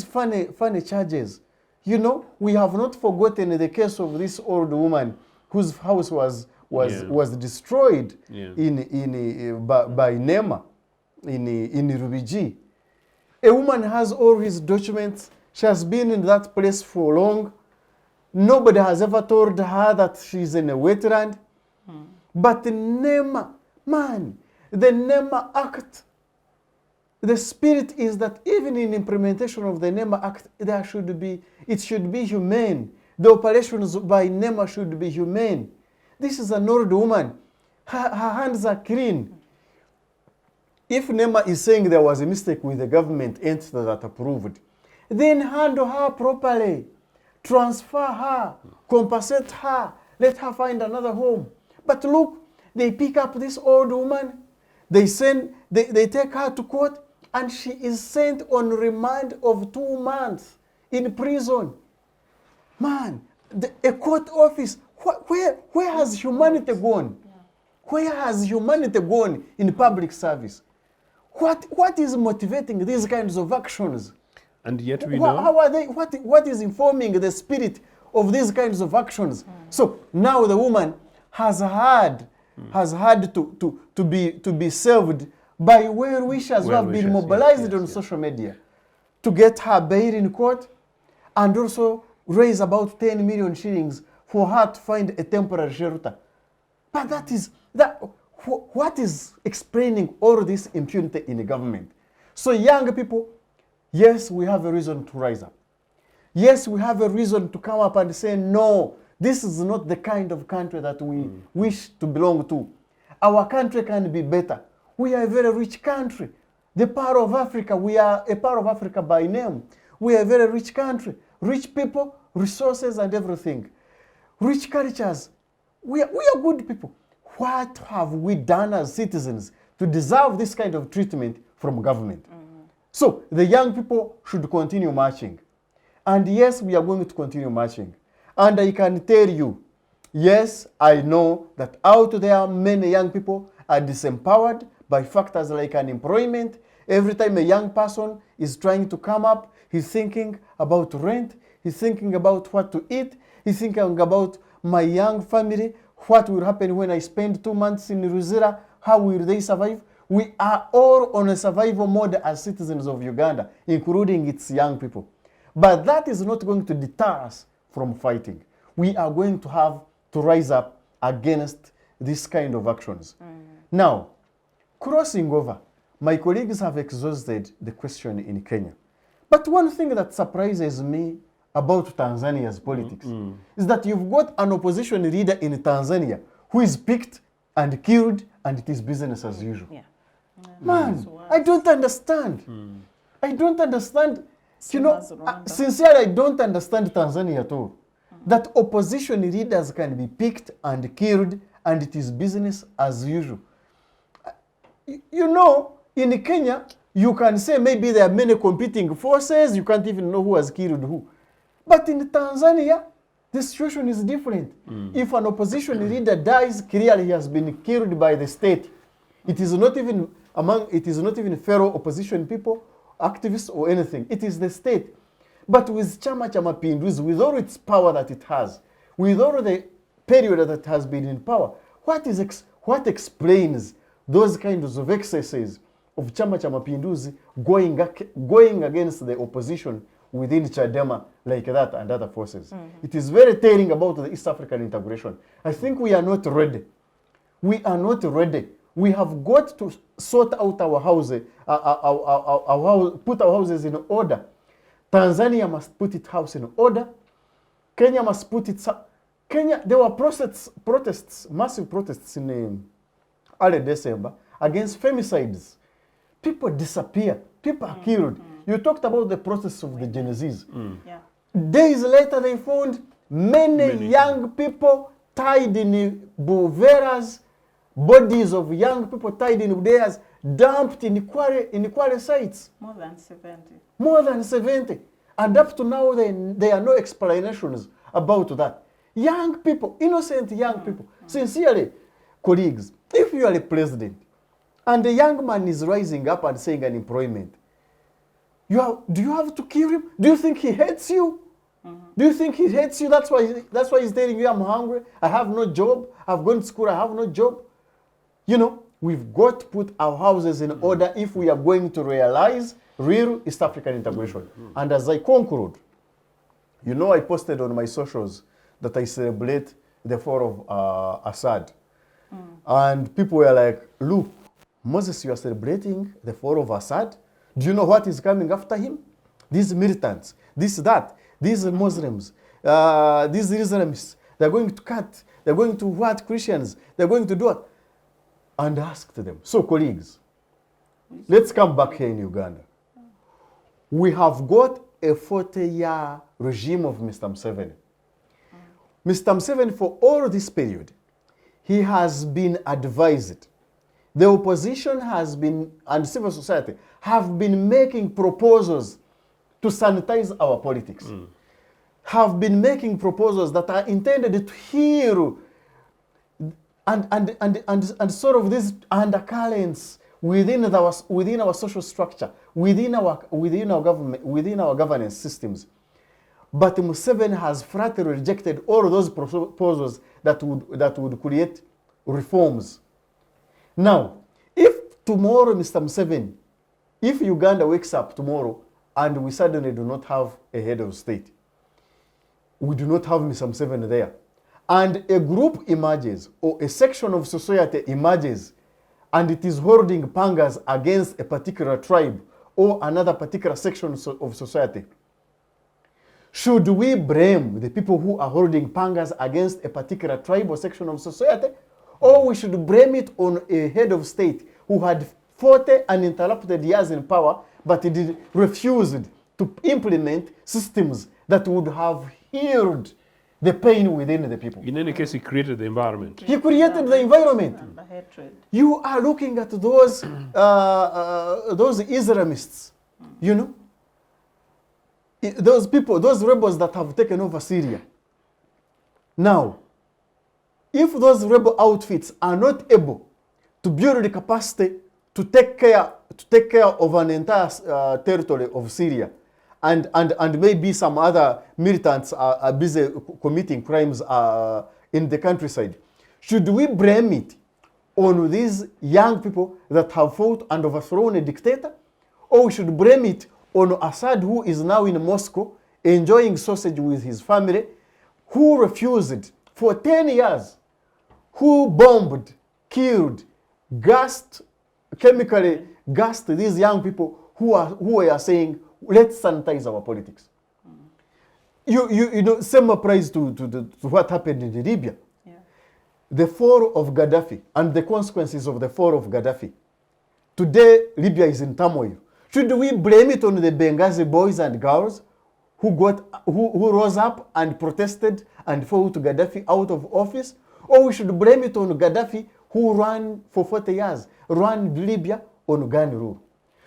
funny charges. You know, we have not forgotten the case of this old woman whose house was destroyed by NEMA in Rubiji. A woman has all his documents. She has been in that place for long. Nobody has ever told her that she's in a wetland. But the NEMA, the NEMA Act, the spirit is that even in implementation of the NEMA Act, it should be humane. The operations by NEMA should be humane. This is an old woman. Her hands are clean. If NEMA is saying there was a mistake with the government entity that approved, then handle her properly. Transfer her, compensate her, let her find another home. But look, They pick up this old woman, they take her to court, and she is sent on remand of 2 months in prison. Man, a court office, where has humanity gone? Where has humanity gone in public service? What is motivating these kinds of actions? And yet we know. How are they? What is informing the spirit of these kinds of actions? So now the woman has had to be served by well-wishers who have been mobilized on social media to get her bail in court, and also raise about 10 million shillings for her to find a temporary shelter. But what is explaining all this impunity in the government? So young people, yes, we have a reason to rise up. Yes, we have a reason to come up and say, no, this is not the kind of country that we wish to belong to. Our country can be better. We are a very rich country. The part of Africa, we are a part of Africa by name. We are a very rich country. Rich people, resources and everything. Rich cultures. We are good people. What have we done as citizens to deserve this kind of treatment from government? So the young people should continue marching. And yes, we are going to continue marching. And I can tell you, yes, I know that out there many young people are disempowered by factors like unemployment. Every time a young person is trying to come up, he's thinking about rent, he's thinking about what to eat, he's thinking about my young family, what will happen when I spend 2 months in Ruzira, how will they survive? We are all on a survival mode as citizens of Uganda, including its young people. But that is not going to deter us from fighting. We are going to have to rise up against this kind of actions. Now, crossing over, my colleagues have exhausted the question in Kenya. But one thing that surprises me about Tanzania's politics is that you've got an opposition leader in Tanzania who is picked and killed, and it is business as usual. Yeah. Man, I don't understand. I don't understand. You know, Rwanda. sincerely, I don't understand Tanzania at all. That opposition leaders can be picked and killed, and it is business as usual. You know, in Kenya, you can say maybe there are many competing forces, you can't even know who has killed who. But in Tanzania, the situation is different. If an opposition leader dies, clearly he has been killed by the state. It is not even fellow opposition people, activists or anything. It is the state. But with Chama cha Mapinduzi, with all its power that it has, with all the period that it has been in power, what explains those kinds of excesses of Chama cha Mapinduzi going against the opposition within Chadema like that and other forces? It is very telling about the East African integration. I think we are not ready. We are not ready. We have got to sort out our houses, put our houses in order. Tanzania must put its house in order. Kenya must put its... Kenya, there were protests, massive protests in early December against femicides. People disappear. People are killed. You talked about the process of the Genesis. Yeah. Days later, they found many young people tied in buveras, bodies of young people tied in buveras, dumped in quarry sites. More than 70. More than 70. And up to now, there are no explanations about that. Young people, innocent young people. Sincerely, colleagues, if you are a president and a young man is rising up and saying unemployment, do you have to kill him? Do you think he hates you? Do you think he hates you? That's why he's telling you, I'm hungry, I have no job, I've gone to school, I have no job. You know, we've got to put our houses in order if we are going to realize real East African integration. And as I conclude, you know, I posted on my socials that I celebrate the fall of Assad. And people were like, look, Moses, you are celebrating the fall of Assad? Do you know what is coming after him? These militants, these Muslims, these Islamists, they're going to cut, they're going to what Christians, they're going to do what? And asked them, so colleagues, let's come back here in Uganda. We have got a 40-year regime of Mr. Museveni. Mr. Museveni, for all this period, he has been advised. The opposition has been, and civil society, have been making proposals to sanitize our politics. Have been making proposals that are intended to heal and sort of these undercurrents within our social structure, within our government, within our governance systems. But Museveni has flatly rejected all those proposals that would create reforms. Now, if tomorrow, Mr. Museveni, if Uganda wakes up tomorrow and we suddenly do not have a head of state, we do not have Mr. Museveni there, and a group emerges or a section of society emerges and it is holding pangas against a particular tribe or another particular section of society, should we blame the people who are holding pangas against a particular tribe or section of society, or we should blame it on a head of state who had 40 uninterrupted years in power but he refused to implement systems that would have healed the pain within the people? In any case, he created the environment. He created the environment. And the hatred. You are looking at those Islamists, you know, those people, those rebels that have taken over Syria. Now, if those rebel outfits are not able to build the capacity to take care of an entire territory of Syria, and maybe some other militants are busy committing crimes in the countryside, should we blame it on these young people that have fought and overthrown a dictator? Or we should blame it on Assad, who is now in Moscow enjoying sausage with his family, who refused for 10 years, who bombed, killed, chemically gassed these young people who are saying, let's sanitize our politics. You know, same applies to what happened in Libya. Yeah. The fall of Gaddafi and the consequences of the fall of Gaddafi. Today, Libya is in turmoil. Should we blame it on the Benghazi boys and girls who rose up and protested and fought Gaddafi out of office? Or we should blame it on Gaddafi, who ran for 40 years, ran Libya on gun rule?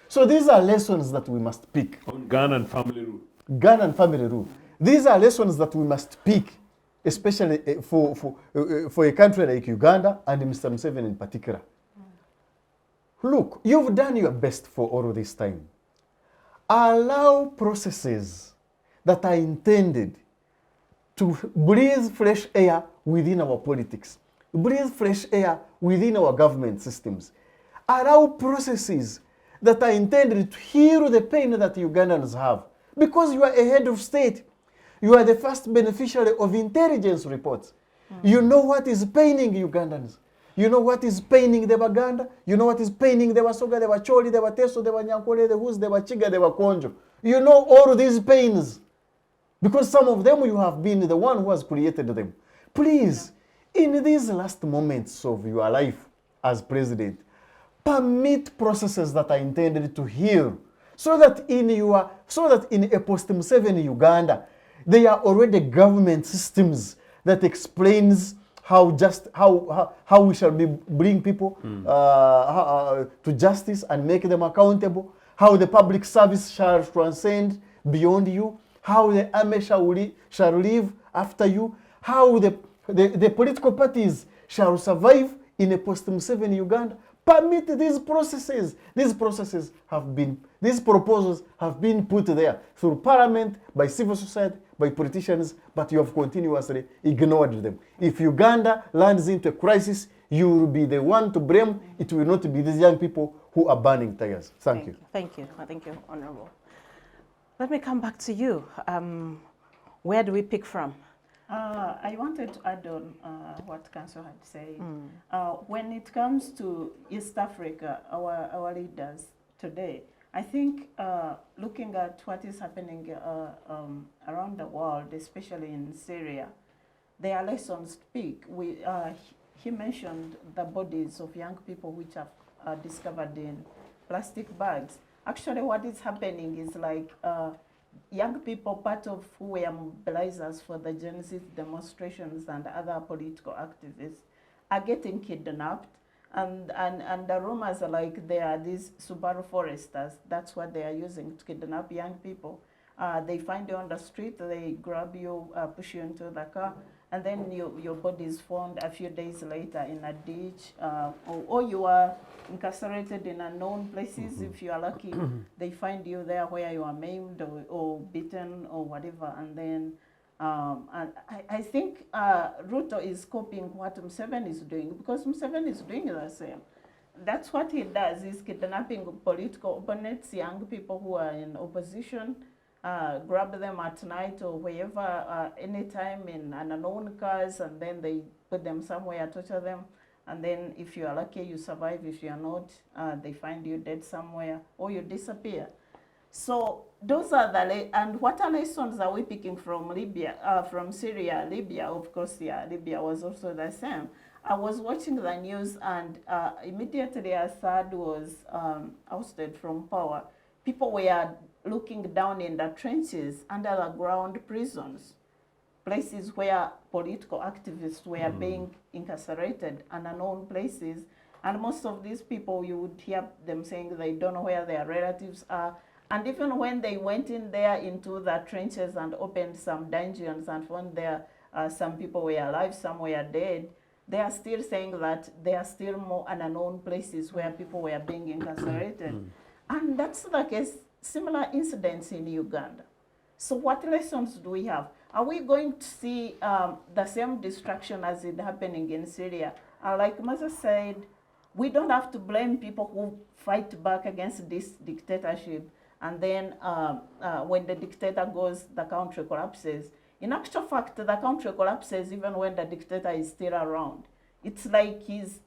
So these are lessons that we must pick. On gun and family rule. Gun and family rule. These are lessons that we must pick, especially for a country like Uganda and Mr. Museveni in particular. Look, you've done your best for all this time. Allow processes that are intended to breathe fresh air within our politics, breathe fresh air within our government systems. Allow processes that are intended to heal the pain that Ugandans have. Because you are a head of state. You are the first beneficiary of intelligence reports. You know what is paining Ugandans. You know what is paining the Baganda. You know what is paining the Wasoga, the Wacholi, the Wateso, the Wanyankole, the Hus, the Wachiga, the Wakonjo. You know all these pains. Because some of them you have been the one who has created them. Please, in these last moments of your life as president, permit processes that are intended to heal, so that in a post-Museveni Uganda, there are already government systems that explains how we shall bring people to justice and make them accountable, how the public service shall transcend beyond you, how the army shall live after you, how the political parties shall survive in a post-Museveni Uganda. Permit these processes. These proposals have been put there through parliament, by civil society, by politicians, but you have continuously ignored them. If Uganda lands into a crisis, you will be the one to blame. It will not be these young people who are burning tires. Thank you. Thank you, Honorable. Let me come back to you. Where do we pick from? I wanted to add on what Council had said. When it comes to East Africa, our leaders today, I think looking at what is happening around the world, especially in Syria, there are lessons to pick. He mentioned the bodies of young people which are discovered in plastic bags. Actually, what is happening is like young people, part of who were mobilizers for the Genesis demonstrations and other political activists, are getting kidnapped. And the rumors are like they are these Subaru Foresters. That's what they are using to kidnap young people. They find you on the street, they grab you, push you into the car, and then your body is found a few days later in a ditch, or you are incarcerated in unknown places. If you are lucky, they find you there where you are maimed or beaten or whatever. And then and I think Ruto is copying what Museveni is doing, because Museveni is doing the same. That's what he does. He's kidnapping political opponents, young people who are in opposition, grab them at night or wherever, anytime in unknown cars, and then they put them somewhere, torture them. And then if you are lucky, you survive. If you are not, they find you dead somewhere or you disappear. So those are and what are lessons are we picking from Libya, from Syria? Libya, of course, yeah, Libya was also the same. I was watching the news, and immediately Assad was ousted from power, people were looking down in the trenches, underground prisons, places where political activists were being incarcerated, unknown places. And most of these people, you would hear them saying they don't know where their relatives are. And even when they went in there into the trenches and opened some dungeons and found there some people were alive, some were dead, they are still saying that there are still more unknown places where people were being incarcerated. And that's the case, similar incidents in Uganda. So what lessons do we have? Are we going to see the same destruction as is happening in Syria? Like Moses said, we don't have to blame people who fight back against this dictatorship, and then when the dictator goes, the country collapses. In actual fact, the country collapses even when the dictator is still around. It's like he's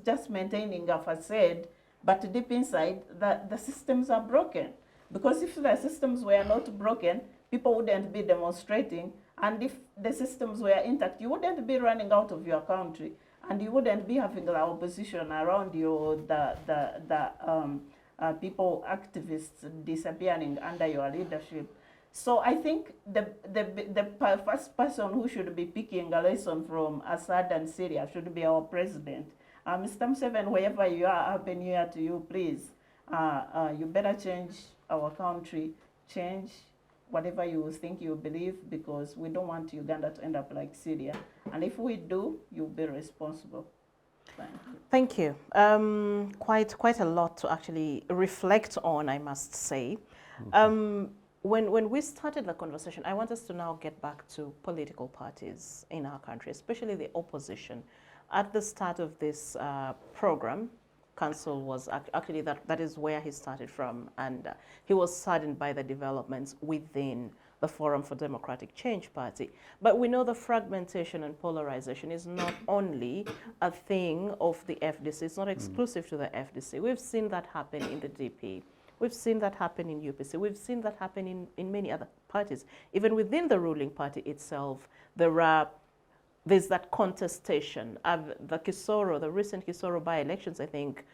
just maintaining a facade, but deep inside, the systems are broken. Because if the systems were not broken, people wouldn't be demonstrating. And if the systems were intact, you wouldn't be running out of your country. And you wouldn't be having the opposition around you, or people, activists disappearing under your leadership. So I think the first person who should be picking a lesson from Assad and Syria should be our president. Mr. Museveni, wherever you are, Happy New Year to you, please. You better change our country, change whatever you think you believe, because we don't want Uganda to end up like Syria. And if we do, you'll be responsible. Thank you. Quite a lot to actually reflect on, I must say. When we started the conversation, I want us to now get back to political parties in our country, especially the opposition. At the start of this program, Council was actually, that is where he started from, and he was saddened by the developments within the Forum for Democratic Change Party. But we know the fragmentation and polarization is not only a thing of the FDC, it's not exclusive to the FDC. We've seen that happen in the DP. We've seen that happen in UPC. We've seen that happen in many other parties. Even within the ruling party itself, there's that contestation. The recent Kisoro by-elections, I think,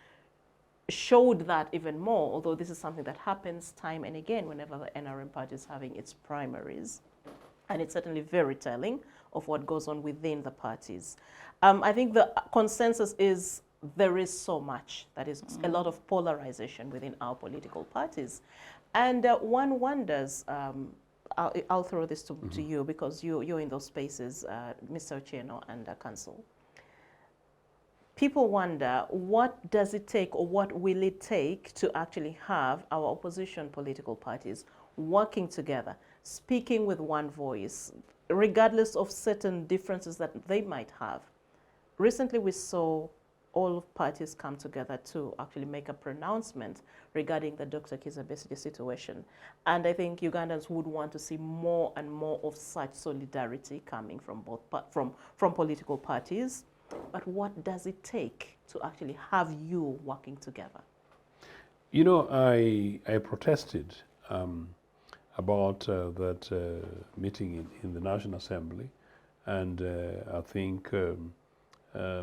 showed that even more, although this is something that happens time and again whenever the NRM party is having its primaries. And it's certainly very telling of what goes on within the parties. I think the consensus is there is so much, that is a lot of polarization within our political parties. And one wonders, I'll throw this to you, because you're in those spaces, Mr. Ochieno and Council. People wonder, what does it take, or what will it take to actually have our opposition political parties working together, speaking with one voice, regardless of certain differences that they might have? Recently, we saw all parties come together to actually make a pronouncement regarding the Dr. Kizza Besigye situation. And I think Ugandans would want to see more and more of such solidarity coming from from political parties. But what does it take to actually have you working together? You know, I protested about that meeting in the National Assembly, and I think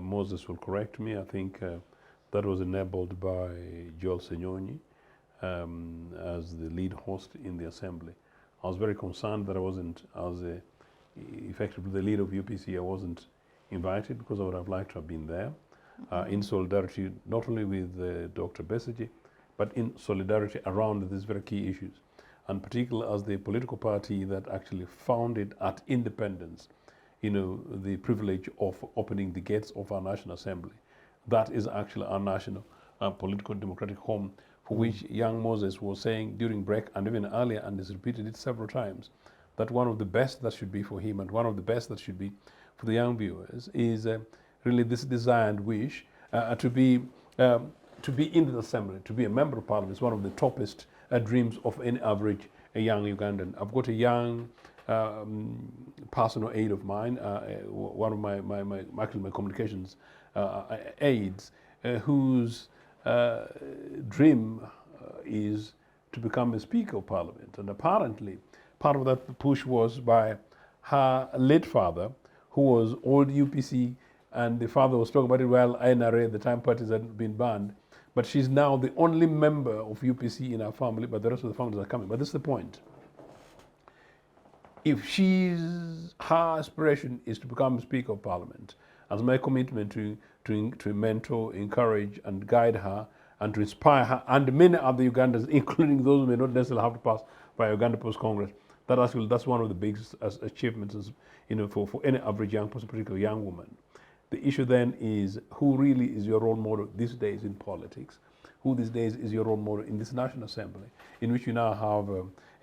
Moses will correct me. I think that was enabled by Joel Senyonyi as the lead host in the assembly. I was very concerned that I wasn't, as effectively the leader of UPC, I wasn't invited because I would have liked to have been there in solidarity not only with Dr. Besigye, but in solidarity around these very key issues, and particularly as the political party that actually founded at independence, the privilege of opening the gates of our National Assembly. That is actually our national political democratic home, for which young Moses was saying during break and even earlier, and has repeated it several times, that one of the best that should be for him and one of the best that should be for the young viewers is really this desire and wish to be in the assembly, to be a member of parliament is one of the toppest dreams of any average young Ugandan. I've got a young personal aide of mine, one of my communications aides, whose dream is to become a Speaker of Parliament. And apparently, part of that push was by her late father, who was old UPC, and the father was talking about it while INRA, the time parties had been banned. But she's now the only member of UPC in our family, but the rest of the families are coming. But this is the point. If her aspiration is to become Speaker of Parliament, as my commitment to mentor, encourage, and guide her, and to inspire her, and many other Ugandans, including those who may not necessarily have to pass by Uganda Post Congress, that's one of the biggest achievements, for any average young person, particularly young woman. The issue then is who really is your role model these days in politics? Who these days is your role model in this National Assembly, in which you now have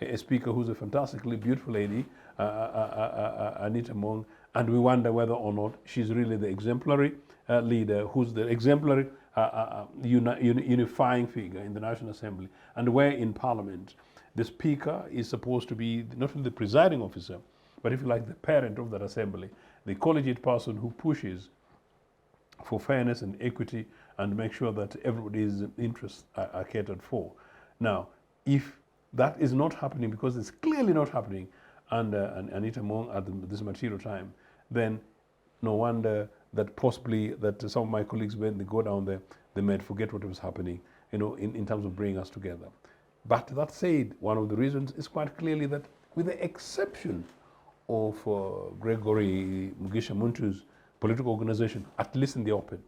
a speaker who's a fantastically beautiful lady, Anita Mong, and we wonder whether or not she's really the exemplary leader, who's the exemplary unifying figure in the National Assembly, and where in Parliament the Speaker is supposed to be not only the presiding officer, but if you like, the parent of that assembly, the collegiate person who pushes for fairness and equity and make sure that everybody's interests are catered for. Now, if that is not happening, because it's clearly not happening under Anita Mong at this material time, then no wonder that possibly that some of my colleagues, when they go down there, they might forget what was happening, in terms of bringing us together. But that said, one of the reasons is quite clearly that with the exception of Gregory Mugisha Muntu's political organization, at least in the open,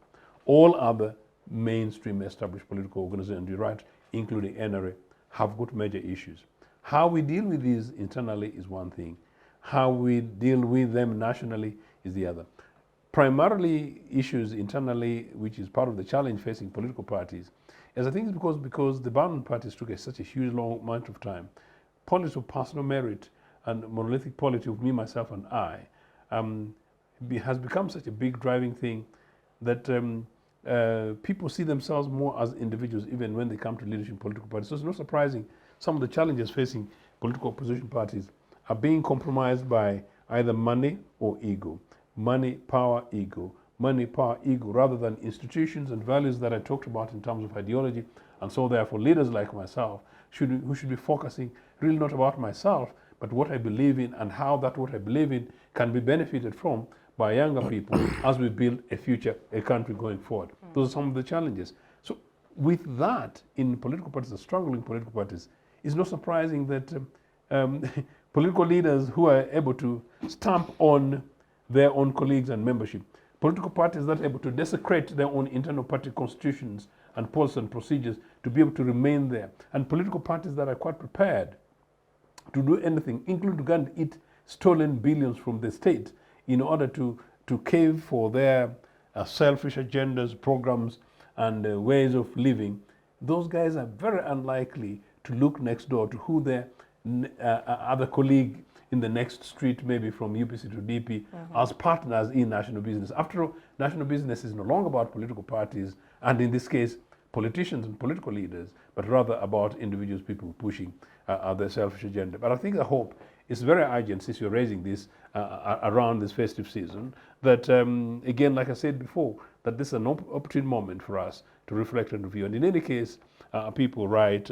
all other mainstream established political organizations, you're right, including NRA, have got major issues. How we deal with these internally is one thing. How we deal with them nationally is the other. Primarily issues internally, which is part of the challenge facing political parties, is I think it's because the bound parties took such a huge long amount of time. Politics of personal merit and monolithic politics of me, myself, and I has become such a big driving thing that people see themselves more as individuals even when they come to leadership in political parties. So it's not surprising some of the challenges facing political opposition parties are being compromised by either money or ego. Money, power, ego. Money, power, ego, rather than institutions and values that I talked about in terms of ideology. And so therefore leaders like myself who should be focusing really not about myself, but what I believe in and how that what I believe in can be benefited from by younger people as we build a country going forward. Those are some of the challenges. So with that, in political parties, struggling political parties, it's not surprising that political leaders who are able to stamp on their own colleagues and membership, political parties that are able to desecrate their own internal party constitutions and policies and procedures to be able to remain there, and political parties that are quite prepared to do anything, including to eat stolen billions from the state in order to cave for their selfish agendas, programs, and ways of living. Those guys are very unlikely to look next door to who their other colleague in the next street, maybe from UPC to DP, as partners in national business. After all, national business is no longer about political parties, and in this case, politicians and political leaders, but rather about individuals, people pushing their selfish agenda. But I think the hope is very urgent, since you're raising this around this festive season, that again, like I said before, that this is an opportune moment for us to reflect and review. And in any case, people write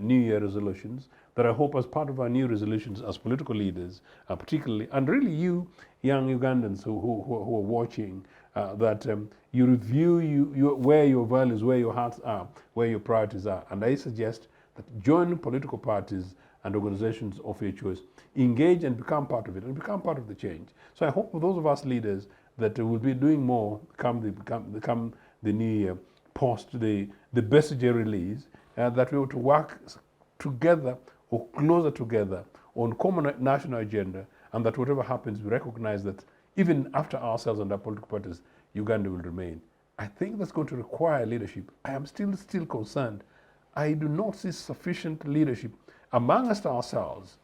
New Year resolutions that I hope as part of our new resolutions as political leaders, particularly, and really you young Ugandans who are watching, that you review where your values, where your hearts are, where your priorities are. And I suggest that join political parties and organizations of your choice, engage and become part of it, and become part of the change. So I hope for those of us leaders that we'll be doing more come the new year, post the BCG release, that we ought to work together or closer together on common national agenda, and that whatever happens, we recognize that even after ourselves and our political parties, Uganda will remain. I think that's going to require leadership. I am still concerned. I do not see sufficient leadership amongst ourselves.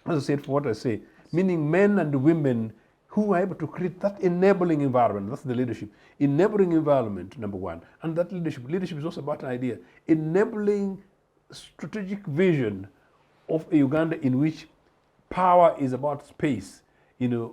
As I said, for what I say, meaning men and women who are able to create that enabling environment. That's the leadership. Enabling environment, number one. And that leadership is also about an idea. Enabling strategic vision of a Uganda in which power is about space,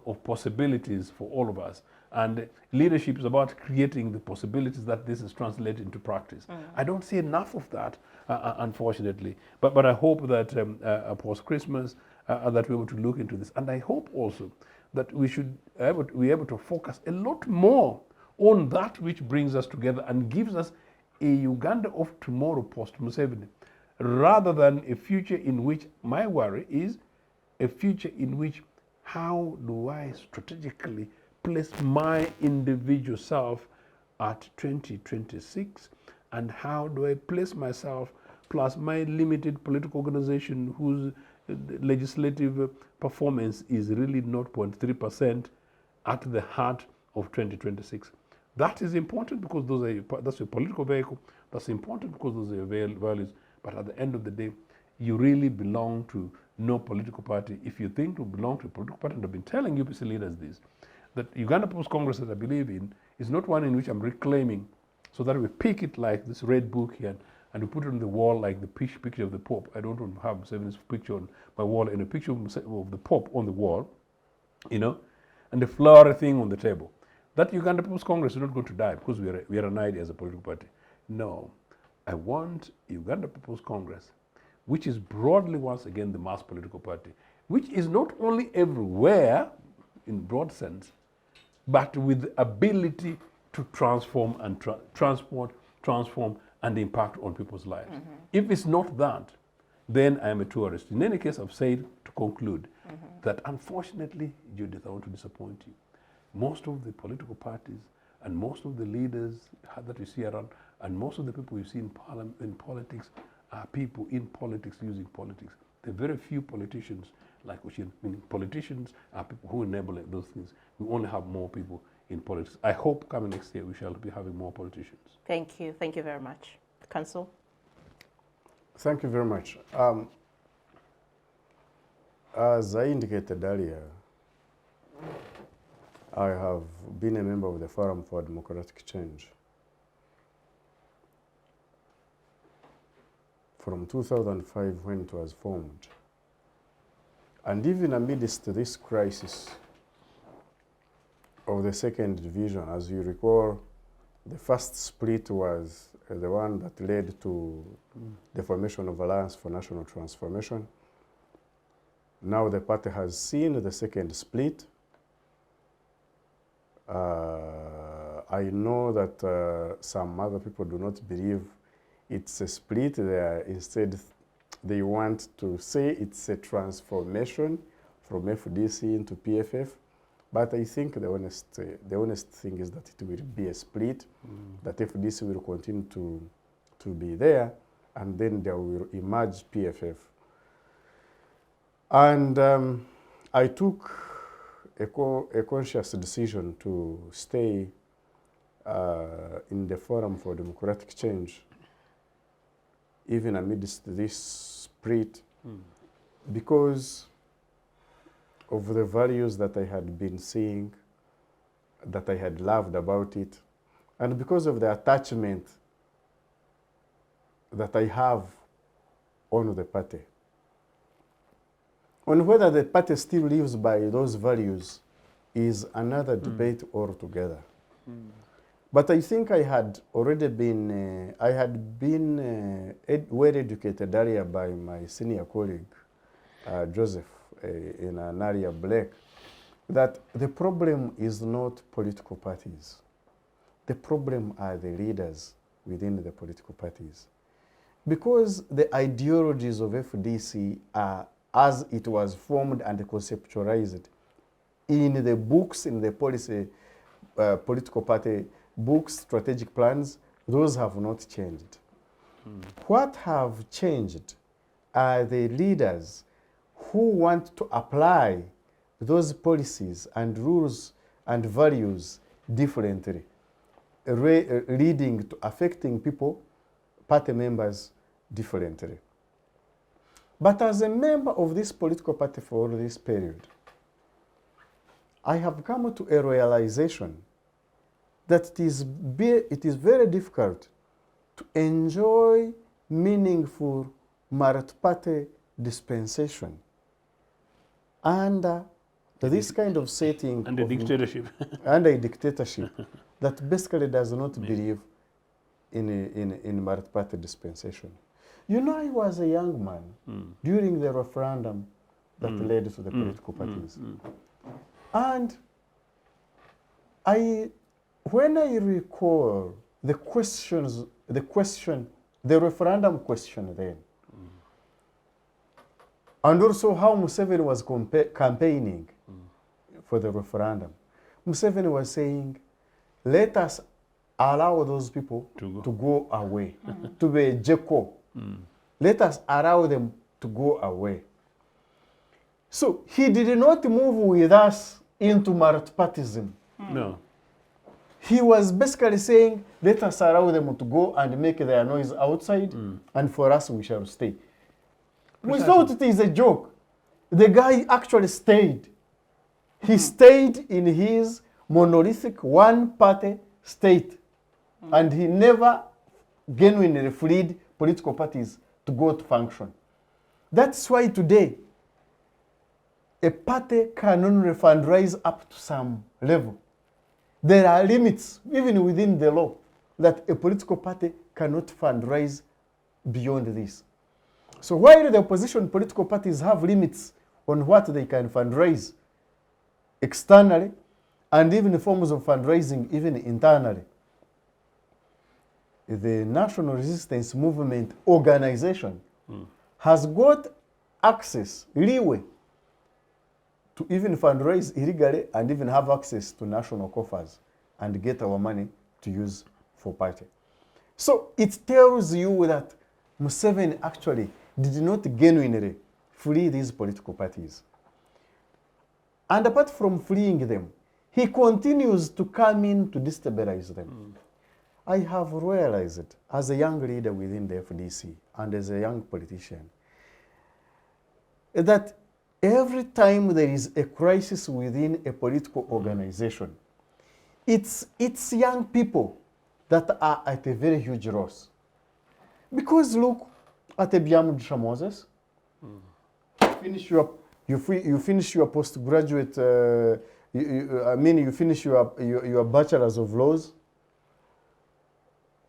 of possibilities for all of us. And leadership is about creating the possibilities that this is translated into practice. I don't see enough of that, unfortunately. But I hope that post-Christmas, that we're able to look into this. And I hope also that we should be able to focus a lot more on that which brings us together and gives us a Uganda of tomorrow post-Museveni, rather than a future in which my worry is a future in which how do I strategically place my individual self at 2026, and how do I place myself plus my limited political organization whose legislative performance is really 0.3% at the heart of 2026. That is important because that's a political vehicle. That's important because those are your values. But at the end of the day, you really belong to no political party. If you think you belong to a political party, and I've been telling UPC leaders this, that Uganda People's Congress that I believe in is not one in which I'm reclaiming, so that we pick it like this red book here and we put it on the wall like the picture of the Pope. I don't want to have Museveni's picture on my wall and a picture of the Pope on the wall, and the flowery thing on the table. That Uganda People's Congress is not going to die because we are an idea as a political party. No, I want Uganda People's Congress, which is broadly once again the mass political party, which is not only everywhere in broad sense, but with the ability to transform and transform and impact on people's lives. If it's not that, then I am a tourist. In any case, I've said to conclude that unfortunately, Judith, I want to disappoint you. Most of the political parties and most of the leaders that you see around and most of the people you see in politics are people in politics using politics. There are very few politicians like Oshin. Meaning politicians are people who enable those things. We only have more people in politics. I hope coming next year we shall be having more politicians. Thank you. Thank you very much. Council? Thank you very much. As I indicated earlier, I have been a member of the Forum for Democratic Change from 2005 when it was formed. And even amidst this crisis of the second division, as you recall, the first split was the one that led to the formation of Alliance for National Transformation. Now the party has seen the second split. I know that some other people do not believe it's a split. Instead, they want to say it's a transformation from FDC into PFF. But I think the honest thing is that it will be a split, that FDC will continue to be there, and then there will emerge PFF. And I took a conscious decision to stay in the Forum for Democratic Change, even amidst this split, because of the values that I had been seeing, that I had loved about it, and because of the attachment that I have on the party. On whether the party still lives by those values is another debate altogether. But I think I had already been, well educated earlier by my senior colleague, Joseph, in an area Blake, that the problem is not political parties. The problem are the leaders within the political parties. Because the ideologies of FDC are, as it was formed and conceptualized in the books, in the policy political party books, strategic plans, those have not changed. What have changed are the leaders who want to apply those policies and rules and values differently, leading to affecting people, party members, differently. But as a member of this political party for this period, I have come to a realization that it is very difficult to enjoy meaningful multi-party dispensation under this kind of setting And the dictatorship. and a dictatorship that basically does not believe in multi-party dispensation. You know, I was a young man during the referendum that led to the political parties. And when I recall the referendum question then, and also how Museveni was campaigning for the referendum, Museveni was saying, let us allow those people to go away, to be Jeko. Let us allow them to go away. So he did not move with us into multipartism. No. He was basically saying, let us allow them to go and make their noise outside, and for us we shall stay. We thought it is a joke. The guy actually stayed. He stayed in his monolithic one-party state, and he never genuinely freed political parties to go to function. That's why today, a party can only fundraise up to some level. There are limits, even within the law, that a political party cannot fundraise beyond this. So while the opposition political parties have limits on what they can fundraise externally, and even forms of fundraising even internally, the National Resistance Movement organization has got access, leeway, to even fundraise illegally and even have access to national coffers and get our money to use for party. So it tells you that Museveni actually did not genuinely free these political parties. And apart from freeing them, he continues to come in to destabilize them. I have realized as a young leader within the FDC and as a young politician that every time there is a crisis within a political organization, it's young people that are at a very huge loss. Because look at Ebiamudisha Moses, you finish your postgraduate, you finish your bachelor's of laws,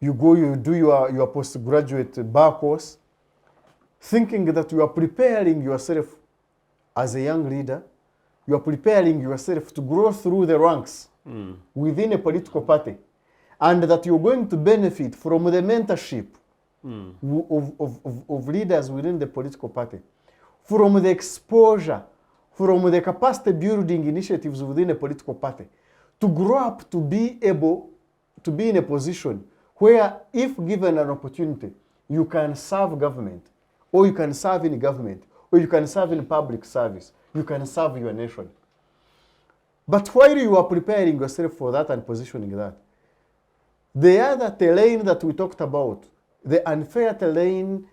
you do your postgraduate bar course, thinking that you are preparing yourself as a young leader, you are preparing yourself to grow through the ranks within a political party, and that you're going to benefit from the mentorship of leaders within the political party, from the exposure, from the capacity building initiatives within a political party, to grow up to be able to be in a position where, if given an opportunity, you can serve government, or you can serve in government, or you can serve in public service, you can serve your nation. But while you are preparing yourself for that and positioning that, the other terrain that we talked about, the unfair terrain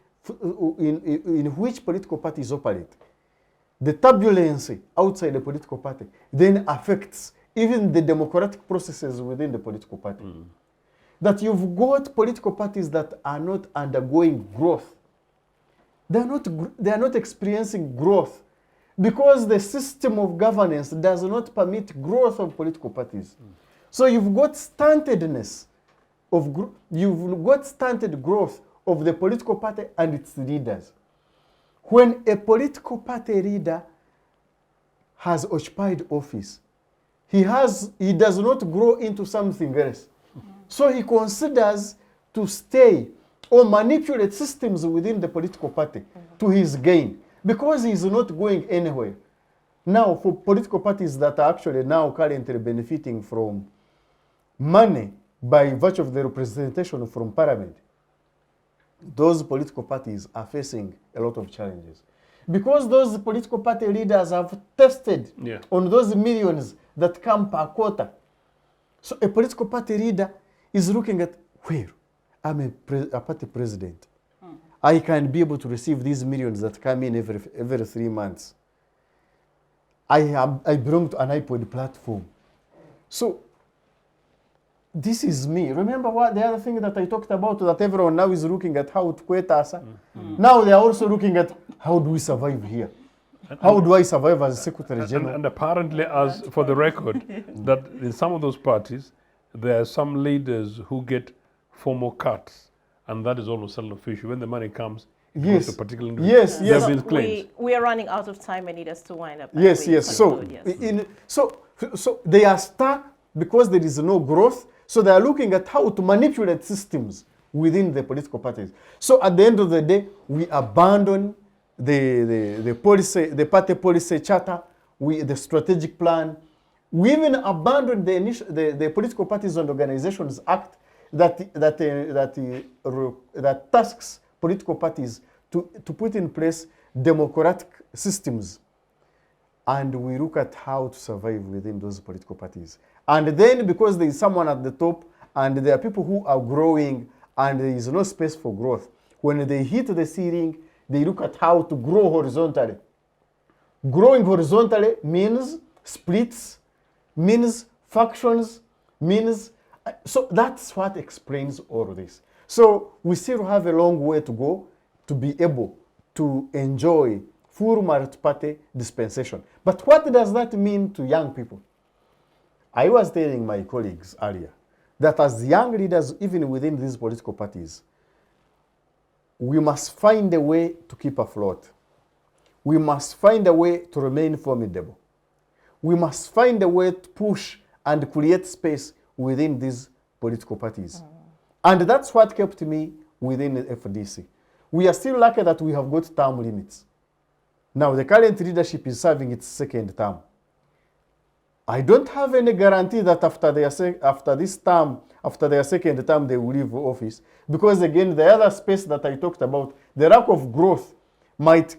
in which political parties operate, the turbulence outside the political party then affects even the democratic processes within the political party. That you've got political parties that are not undergoing growth. They are not experiencing growth because the system of governance does not permit growth of political parties. So you've got stuntedness you've got stunted growth of the political party and its leaders. When a political party leader has occupied office, he does not grow into something else. So he considers to stay or manipulate systems within the political party to his gain, because he is not going anywhere. Now, for political parties that are actually now currently benefiting from money by virtue of the representation from parliament, those political parties are facing a lot of challenges. Because those political party leaders have tested Yeah. on those millions that come per quarter. So a political party leader is looking at, where I'm a party president. I can be able to receive these millions that come in every 3 months. I belong to an iPod platform. So this is me. Remember what the other thing that I talked about, that everyone now is looking at how to quit us. Now they are also looking at how do we survive here? How do I survive as Secretary General? And apparently, as for the record, that in some of those parties, there are some leaders who get formal cuts, and that is almost self-official. When the money comes, it goes Yes. to a particular Yes, There yes. have been claims. We are running out of time and need us to wind up. and Yes, we yes. So, conclude, yes. so they are stuck because there is no growth. So they are looking at how to manipulate systems within the political parties. So at the end of the day, we abandon the policy, the party policy charter, the strategic plan. We even abandon the Political Parties and Organizations Act that tasks political parties to put in place democratic systems. And we look at how to survive within those political parties. And then because there is someone at the top and there are people who are growing and there is no space for growth, when they hit the ceiling, they look at how to grow horizontally. Growing horizontally means splits, means factions, means... So that's what explains all of this. So we still have a long way to go to be able to enjoy full multi-party dispensation. But what does that mean to young people? I was telling my colleagues earlier that as young leaders, even within these political parties, we must find a way to keep afloat. We must find a way to remain formidable. We must find a way to push and create space within these political parties. And that's what kept me within the FDC. We are still lucky that we have got term limits. Now, the current leadership is serving its second term. I don't have any guarantee that after their second term, they will leave office. Because again, the other space that I talked about, the lack of growth might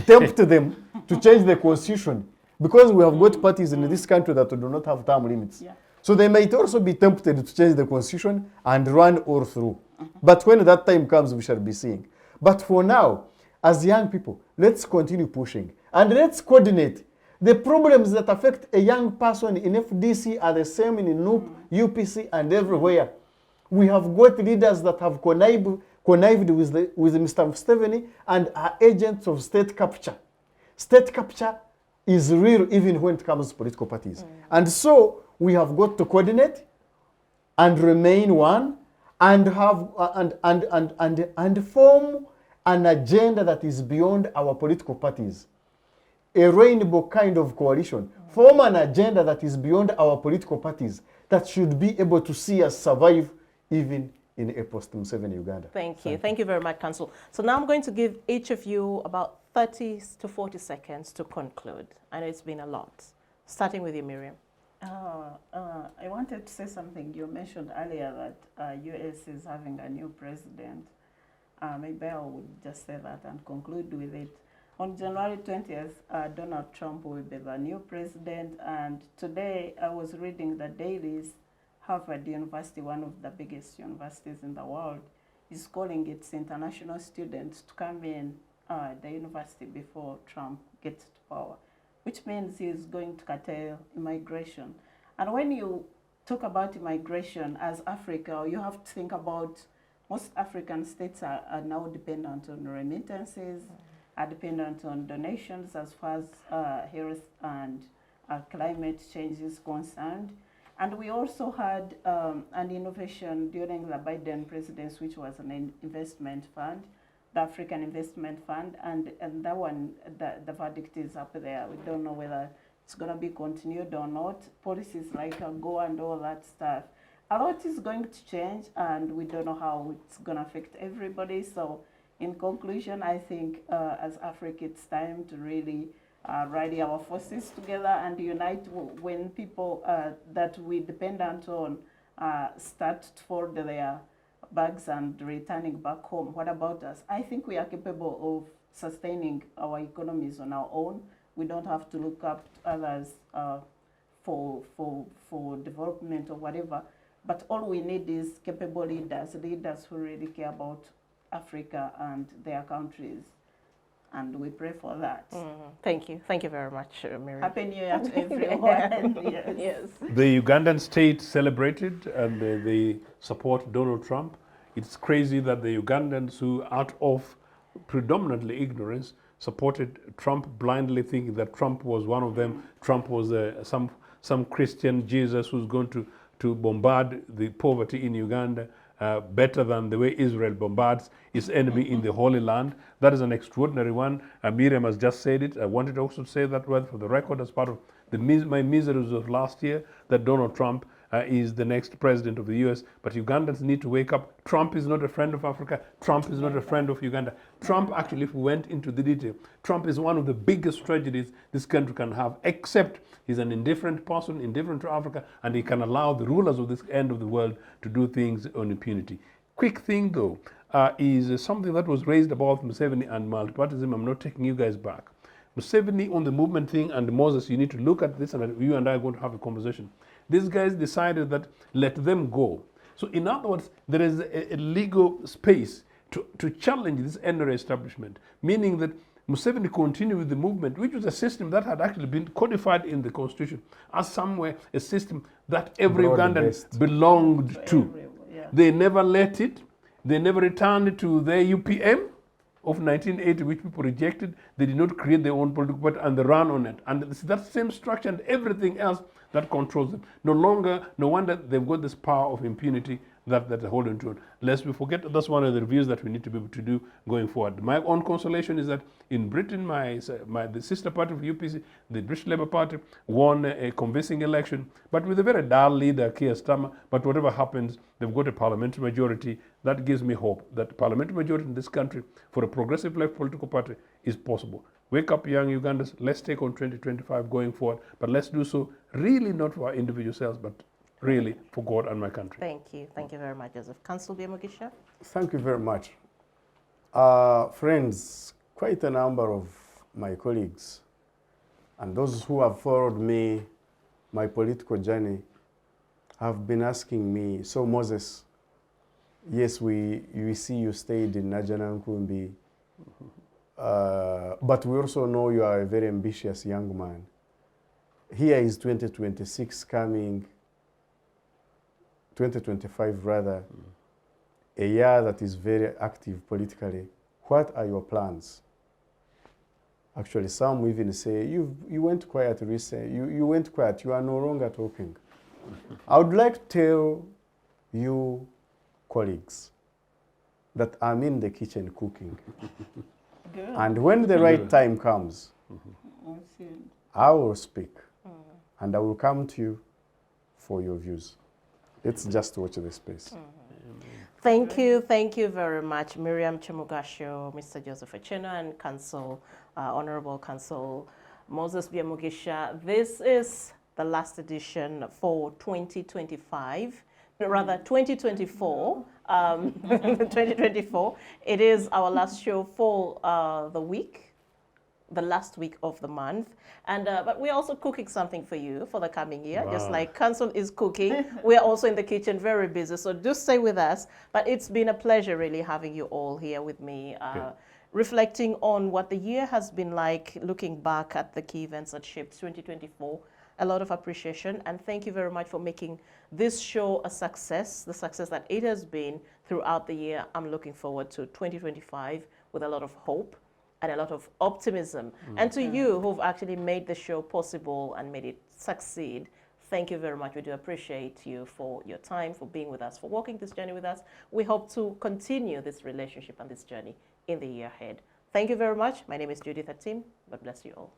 tempt them to change the constitution. Because we have got parties in this country that do not have term limits. Yeah. So they might also be tempted to change the constitution and run all through. But when that time comes, we shall be seeing. But for now, as young people, let's continue pushing. And let's coordinate. The problems that affect a young person in FDC are the same in NUP, UPC, and everywhere. We have got leaders that have connived with Mr. Museveni and are agents of state capture. State capture is real even when it comes to political parties. And so we have got to coordinate and remain one and have and form an agenda that is beyond our political parties. A rainbow kind of coalition. Form an agenda that is beyond our political parties that should be able to see us survive even in a post-Museveni Uganda. Thank you. Thank you very much, Council. So now I'm going to give each of you about 30 to 40 seconds to conclude. I know it's been a lot. Starting with you, Miriam. I wanted to say something. You mentioned earlier that US is having a new president. Maybe I would just say that and conclude with it. On January 20th, Donald Trump will be the new president. And today I was reading the dailies. Harvard University, one of the biggest universities in the world, is calling its international students to come in the university before Trump gets to power, which means he's going to curtail immigration. And when you talk about immigration as Africa, you have to think about most African states are now dependent on remittances, are dependent on donations as far as health and climate change is concerned. And we also had an innovation during the Biden presidency, which was an investment fund, the African Investment Fund, and that one, the verdict is up there. We don't know whether it's going to be continued or not. Policies like GO and all that stuff. A lot is going to change, and we don't know how it's going to affect everybody. So in conclusion, I think as Africa, it's time to really rally our forces together and unite when people that we dependent on start to fold their bags and returning back home. What about us? I think we are capable of sustaining our economies on our own. We don't have to look up to others for development or whatever. But all we need is capable leaders who really care about Africa and their countries. And we pray for that. Thank you. Thank you very much, Miriam. Happy New Year to everyone. Yes. Yes. The Ugandan state celebrated and they support Donald Trump. It's crazy that the Ugandans who, out of predominantly ignorance, supported Trump blindly, thinking that Trump was one of them. Trump was some Christian Jesus who's going to bombard the poverty in Uganda better than the way Israel bombards its enemy in the Holy Land. That is an extraordinary one. Miriam has just said it. I wanted to also say that word for the record as part of my miseries of last year, that Donald Trump is the next president of the US. But Ugandans need to wake up. Trump is not a friend of Africa. Trump is not a friend of Uganda. Trump, actually, if we went into the detail, Trump is one of the biggest tragedies this country can have, except he's an indifferent person, indifferent to Africa, and he can allow the rulers of this end of the world to do things on impunity. Quick thing, though, is something that was raised about Museveni and multipartyism. I'm not taking you guys back. Museveni on the movement thing, and Moses, you need to look at this, and you and I are going to have a conversation. These guys decided that let them go. So in other words, there is a legal space to challenge this NRA establishment, meaning that Museveni continued with the movement, which was a system that had actually been codified in the constitution as somewhere a system that every Ugandan belonged to. Yeah. They never let it. They never returned to their UPM of 1980, which people rejected. They did not create their own political party, and they ran on it. And it's that same structure and everything else that controls them. No wonder they've got this power of impunity that they're holding to. Lest we forget, that's one of the reviews that we need to be able to do going forward. My own consolation is that in Britain, the sister party of UPC, the British Labour Party, won a convincing election, but with a very dull leader, Keir Starmer. But whatever happens, they've got a parliamentary majority. That gives me hope that the parliamentary majority in this country for a progressive left political party is possible. Wake up, young Ugandans. Let's take on 2025 going forward, but let's do so really not for our individual selves, but really for God and my country. Thank you. Thank you very much, Joseph. Council Biamugisha? Thank you very much. Friends, quite a number of my colleagues and those who have followed me, my political journey, have been asking me, so Moses, yes, we see you stayed in Najana Nkumbi, but we also know you are a very ambitious young man. Here is 2026 coming, 2025 rather, a year that is very active politically. What are your plans? Actually, some even say, you went quiet recently, you went quiet, you are no longer talking. I would like to tell you, colleagues, that I'm in the kitchen cooking. Good. And when the right time comes, I will speak and I will come to you for your views. Let's just watch the space. Thank you very much, Miriam Chemugasho, Mr. Joseph Acheno, and Council, Honorable Council Moses Biamugisha. This is the last edition for 2025, rather 2024. 2024. It is our last show for the week, the last week of the month. And but we're also cooking something for you for the coming year. Wow. Just like Council is cooking, we're also in the kitchen, very busy. So do stay with us. But it's been a pleasure really having you all here with me, reflecting on what the year has been like, looking back at the key events that shaped 2024. A lot of appreciation, and thank you very much for making this show a success, the success that it has been throughout the year. I'm looking forward to 2025 with a lot of hope and a lot of optimism. And to you who've actually made the show possible and made it succeed, thank you very much. We do appreciate you for your time, for being with us, for walking this journey with us. We hope to continue this relationship and this journey in the year ahead. Thank you very much. My name is Judith Atim. God bless you all.